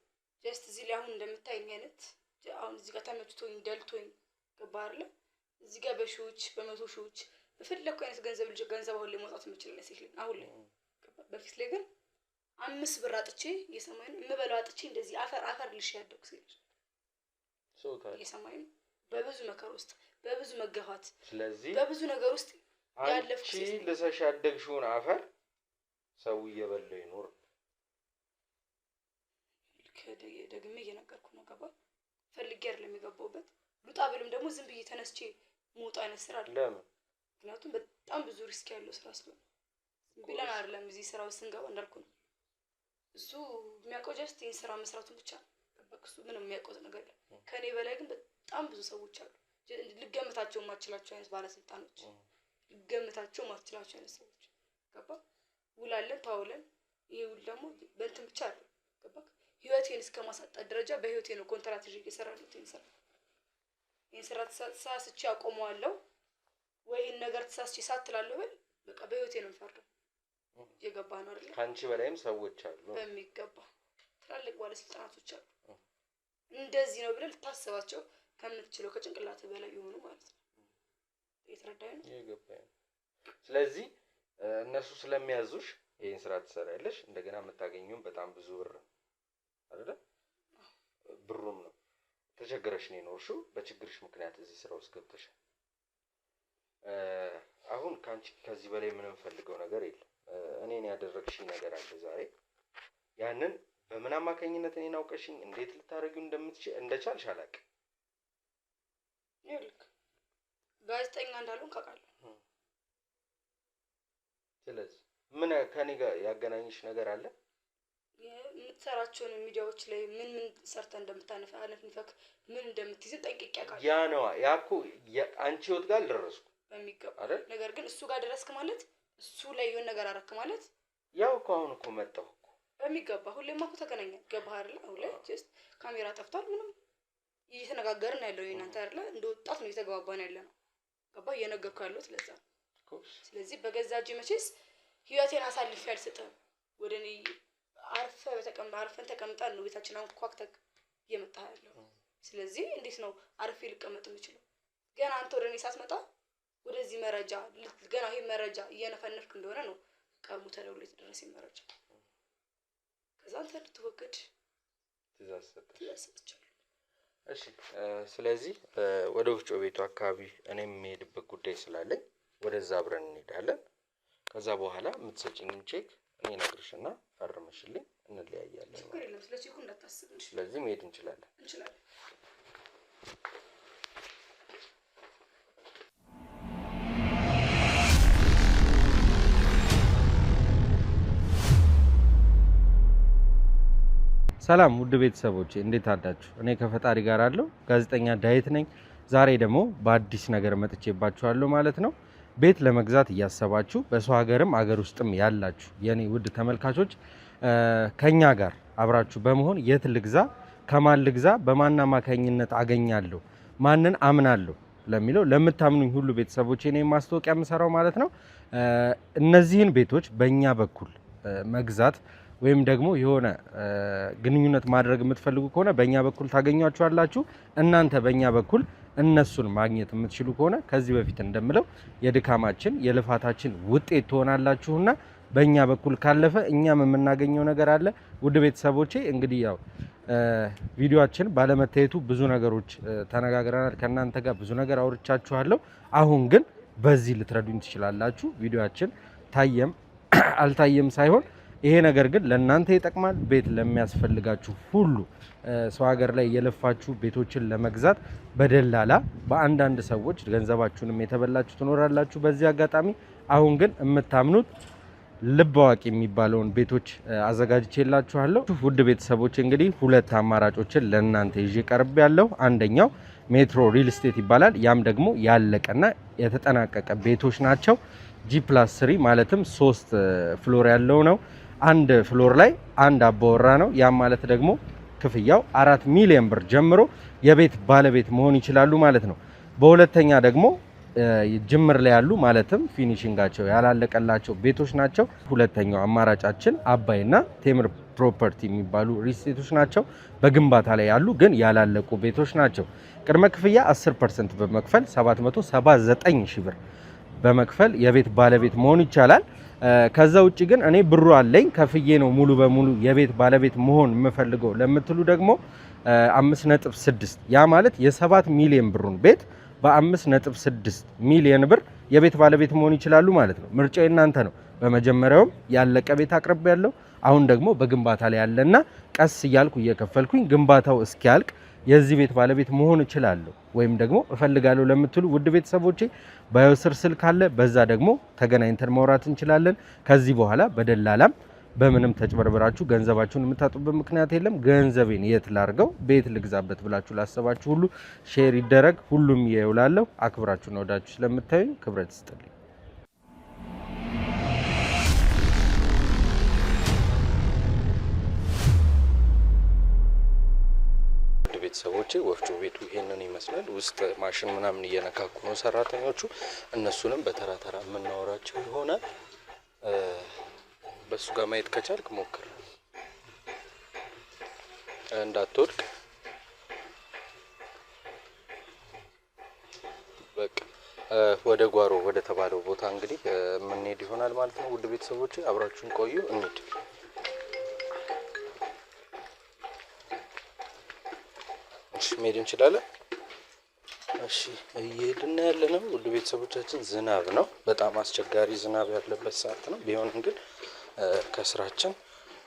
ጀስት እዚህ ላይ አሁን እንደምታይኝ አይነት አሁን እዚህ ጋር ተመችቶኝ ደልቶኝ ገባህ አይደለ? እዚህ ጋር በሺዎች በመቶ ሺዎች በፈለኩ አይነት ገንዘብ አሁን ላይ መውጣት የምችል ነው ሲል አሁን ላይ በፊት ላይ ግን 5 ብር አጥቼ እየሰማኝ ነው የምበላው አጥቼ እንደዚህ አፈር ልሽ ያደኩ ሲል ሰው ታዲያ እየሰማኝ ነው በብዙ መከራ ውስጥ በብዙ መገፋት ስለዚህ በብዙ ነገር ውስጥ ያለፍኩ አንቺ ልሰሽ ያደግሽውን አፈር ሰው እየበላው ይኖር ደግሜ እየነገርኩ ነው። ገባ ፈልጌ አይደለም የገባሁበት። ሉጣ ብልም ደግሞ ዝም ብዬ ተነስቼ ሞጣ አይነት ስራ አይደለም። ለምን? ምክንያቱም በጣም ብዙ ሪስክ ያለው ስራ ስለሆነ ቢላን አይደለም እዚህ ስራው ስንገባ እንዳልኩ ነው። እሱ የሚያውቀው ጀስት ይሄን ስራ መስራቱን ብቻ ነው። እሱ ምንም የሚያውቀው ነገር የለም። ከኔ በላይ ግን በጣም ብዙ ሰዎች አሉ። ልገምታቸው ማችላቸው አይነት ባለስልጣኖች፣ ልገምታቸው ማችላቸው አይነት ሰዎች ገባ ውላለን ተዋውለን ይሄ ውል ደግሞ በእንትን ብቻ አይደለም ገባ ህይወቴን እስከማሳጣት ደረጃ በህይወቴ ነው ኮንትራት ይዤ እየሰራሁት ይሄን ስራ ተሳስቼ አቆመዋለሁ ወይ ይሄን ነገር ተሳስቼ ሳትላለሁ ብል በቃ በህይወቴ ነው የምፈርደው። የገባህ ነው አይደል? ካንቺ በላይም ሰዎች አሉ፣ በሚገባ ትላልቅ ባለስልጣናቶች አሉ። እንደዚህ ነው ብለህ ልታስባቸው ከምትችለው ከጭንቅላት በላይ የሆኑ ማለት ነው። እየተረዳኸኝ ነው? የገባኝ። ስለዚህ እነሱ ስለሚያዙሽ ይሄን ስራ ትሰሪያለሽ፣ እንደገና የምታገኙም በጣም ብዙ ብር አይደለ? ብሩም ነው ተቸግረሽ ነው የኖርሽው። በችግርሽ ምክንያት እዚህ ስራ ውስጥ ገብተሻል። አሁን ካንቺ ከዚህ በላይ ምንም ፈልገው ነገር የለም። እኔን ያደረግሽኝ ነገር አለ ዛሬ። ያንን በምን አማካኝነት እኔን አውቀሽኝ እንዴት ልታደርጊው እንደቻልሽ አላውቅም። ይልክ ጋዜጠኛ እንዳልሆን ካውቃለሁ። ስለዚህ ምን ከኔ ጋር ያገናኝሽ ነገር አለ? የምትሰራቸውን ሚዲያዎች ላይ ምን ሰርተ እንደምታነፋ አነፍንፈክ ምን እንደምትይዝ ጠንቅቄ አውቃለሁ። ያ ነው ያኩ አንቺ ወጥ ጋር አልደረስኩ በሚገባ አይደል? ነገር ግን እሱ ጋር ደረስክ ማለት እሱ ላይ የሆነ ነገር አረክ ማለት ያው እኮ አሁን እኮ መጣሁ እኮ በሚገባ ሁሌማ እኮ ተገናኘን። ገባህ አይደል? አሁን ላይ ጀስት ካሜራ ጠፍቷል። ምንም እየተነጋገርን ያለው እናንተ አይደል? እንደ ወጣት ነው እየተግባባን ያለ ነው። ገባህ? እየነገርኩ ያለሁት ለዛ ነው። ስለዚህ በገዛ እጄ መቼስ ህይወቴን አሳልፌ አልሰጥም። ወደኔ አርፈን ተቀምጠን ነው ቤታችን አንኳክተክ እየመጣህ ያለው። ስለዚህ እንዴት ነው አርፌ ልቀመጥ የምችለው? ገና አንተ ወደኔ ሳትመጣ ወደዚህ መረጃ ገና ይሄ መረጃ እየነፈነፍክ እንደሆነ ነው ቀሙ ተደውሎ የተደረሰኝ መረጃ። ከዛ አንተ ልትወገድ ትእዛዝ ሰጠች። እሺ ስለዚህ ወደ ወፍጮ ቤቱ አካባቢ እኔም የምሄድበት ጉዳይ ስላለኝ ወደዛ አብረን እንሄዳለን። ከዛ በኋላ የምትሰጪኝን ቼክ እኔ እነግርሽና ፈርመሽልኝ እንለያያለን። ችግር የለም። ስለ ቼኩ እንዳታስብ። ስለዚህ መሄድ እንችላለን። ሰላም ውድ ቤተሰቦቼ እንዴት አዳችሁ? እኔ ከፈጣሪ ጋር አለው ጋዜጠኛ ዳዊት ነኝ። ዛሬ ደግሞ በአዲስ ነገር መጥቼባችኋለሁ ማለት ነው። ቤት ለመግዛት እያሰባችሁ በሰው ሀገርም አገር ውስጥም ያላችሁ የኔ ውድ ተመልካቾች ከኛ ጋር አብራችሁ በመሆን የት ልግዛ፣ ከማን ልግዛ፣ በማን አማካኝነት አገኛለሁ፣ ማንን አምናለሁ ለሚለው ለምታምኑኝ ሁሉ ቤተሰቦቼ እኔ ማስታወቂያ የምሰራው ማለት ነው። እነዚህን ቤቶች በእኛ በኩል መግዛት ወይም ደግሞ የሆነ ግንኙነት ማድረግ የምትፈልጉ ከሆነ በእኛ በኩል ታገኟቸዋላችሁ። እናንተ በእኛ በኩል እነሱን ማግኘት የምትችሉ ከሆነ ከዚህ በፊት እንደምለው የድካማችን የልፋታችን ውጤት ትሆናላችሁና በእኛ በኩል ካለፈ እኛም የምናገኘው ነገር አለ። ውድ ቤተሰቦቼ እንግዲህ ያው ቪዲዮአችን ባለመታየቱ ብዙ ነገሮች ተነጋግረናል። ከእናንተ ጋር ብዙ ነገር አውርቻችኋለሁ። አሁን ግን በዚህ ልትረዱኝ ትችላላችሁ። ቪዲዮአችን ታየም አልታየም ሳይሆን ይሄ ነገር ግን ለእናንተ ይጠቅማል። ቤት ለሚያስፈልጋችሁ ሁሉ ሰው ሀገር ላይ የለፋችሁ ቤቶችን ለመግዛት በደላላ በአንዳንድ ሰዎች ገንዘባችሁንም የተበላችሁ ትኖራላችሁ። በዚህ አጋጣሚ አሁን ግን የምታምኑት ልብ አዋቂ የሚባለውን ቤቶች አዘጋጅቼላችኋለሁ። ውድ ቤተሰቦች እንግዲህ ሁለት አማራጮችን ለእናንተ ይዤ ቀርብ ያለው አንደኛው ሜትሮ ሪል ስቴት ይባላል። ያም ደግሞ ያለቀና የተጠናቀቀ ቤቶች ናቸው። G+3 ማለትም 3 ፍሎር ያለው ነው። አንድ ፍሎር ላይ አንድ አባወራ ነው። ያም ማለት ደግሞ ክፍያው 4 ሚሊዮን ብር ጀምሮ የቤት ባለቤት መሆን ይችላሉ ማለት ነው። በሁለተኛ ደግሞ ጅምር ላይ ያሉ ማለትም ፊኒሺንጋቸው ያላለቀላቸው ቤቶች ናቸው። ሁለተኛው አማራጫችን አባይና ቴምር ፕሮፐርቲ የሚባሉ ሪስቴቶች ናቸው። በግንባታ ላይ ያሉ ግን ያላለቁ ቤቶች ናቸው። ቅድመ ክፍያ 10% በመክፈል 779 ሺህ ብር በመክፈል የቤት ባለቤት መሆን ይቻላል። ከዛ ውጪ ግን እኔ ብሩ አለኝ ከፍዬ ነው ሙሉ በሙሉ የቤት ባለቤት መሆን የምፈልገው ለምትሉ ደግሞ 5.6 ያ ማለት የ7 ሚሊዮን ብሩን ቤት በ5.6 ሚሊዮን ብር የቤት ባለቤት መሆን ይችላሉ ማለት ነው። ምርጫው እናንተ ነው። በመጀመሪያውም ያለቀ ቤት አቅርቤ ያለው አሁን ደግሞ በግንባታ ላይ ያለና ቀስ እያልኩ እየከፈልኩኝ ግንባታው እስኪያልቅ የዚህ ቤት ባለቤት መሆን እችላለሁ ወይም ደግሞ እፈልጋለሁ ለምትሉ ውድ ቤተሰቦቼ ባዮ ስር ስልክ አለ። በዛ ደግሞ ተገናኝተን ማውራት እንችላለን። ከዚህ በኋላ በደላላም በምንም ተጭበርብራችሁ ገንዘባችሁን የምታጡበት ምክንያት የለም። ገንዘቤን የት ላርገው ቤት ልግዛበት ብላችሁ ላሰባችሁ ሁሉ ሼር ይደረግ። ሁሉም ይውላለሁ። አክብራችሁና ወዳችሁ ስለምታዩኝ ክብረት ይስጥልኝ። ቤተሰቦቼ ወፍጮ ቤቱ ይሄንን ይመስላል። ውስጥ ማሽን ምናምን እየነካኩ ነው ሰራተኞቹ። እነሱንም በተራ ተራ የምናወራቸው ይሆናል። በሱ ጋር ማየት ከቻልክ ሞክር እንዳትወድቅ። በቃ ወደ ጓሮ ወደ ተባለው ቦታ እንግዲህ የምንሄድ ይሆናል ማለት ነው። ውድ ቤተሰቦቼ አብራችሁን ቆዩ። እንሂድ። መሄድ እንችላለን። እሺ እየሄድን ያለነው ውድ ቤተሰቦቻችን ዝናብ ነው። በጣም አስቸጋሪ ዝናብ ያለበት ሰዓት ነው። ቢሆንም ግን ከስራችን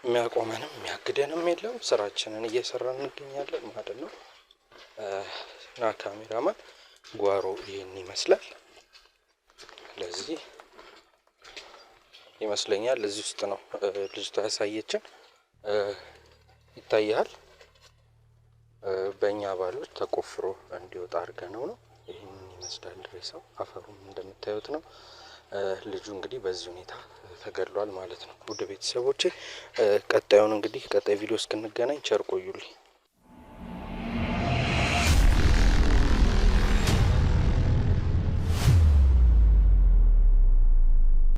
የሚያቆመንም የሚያግደንም የለም። ስራችንን እየሰራን እንገኛለን ማለት ነው። እና ካሜራማን ጓሮ ይሄን ይመስላል። ለዚህ ይመስለኛል እዚህ ውስጥ ነው ልጅቷ ያሳየችን። ይታያል። በእኛ ባሎች ተቆፍሮ እንዲወጣ አድርገነው ነው። ይህን ይመስላል ሬሳው። አፈሩም እንደምታዩት ነው። ልጁ እንግዲህ በዚህ ሁኔታ ተገድሏል ማለት ነው። ውድ ቤተሰቦቼ ቀጣዩን እንግዲህ ቀጣይ ቪዲዮ እስክንገናኝ ቸር ቆዩልኝ።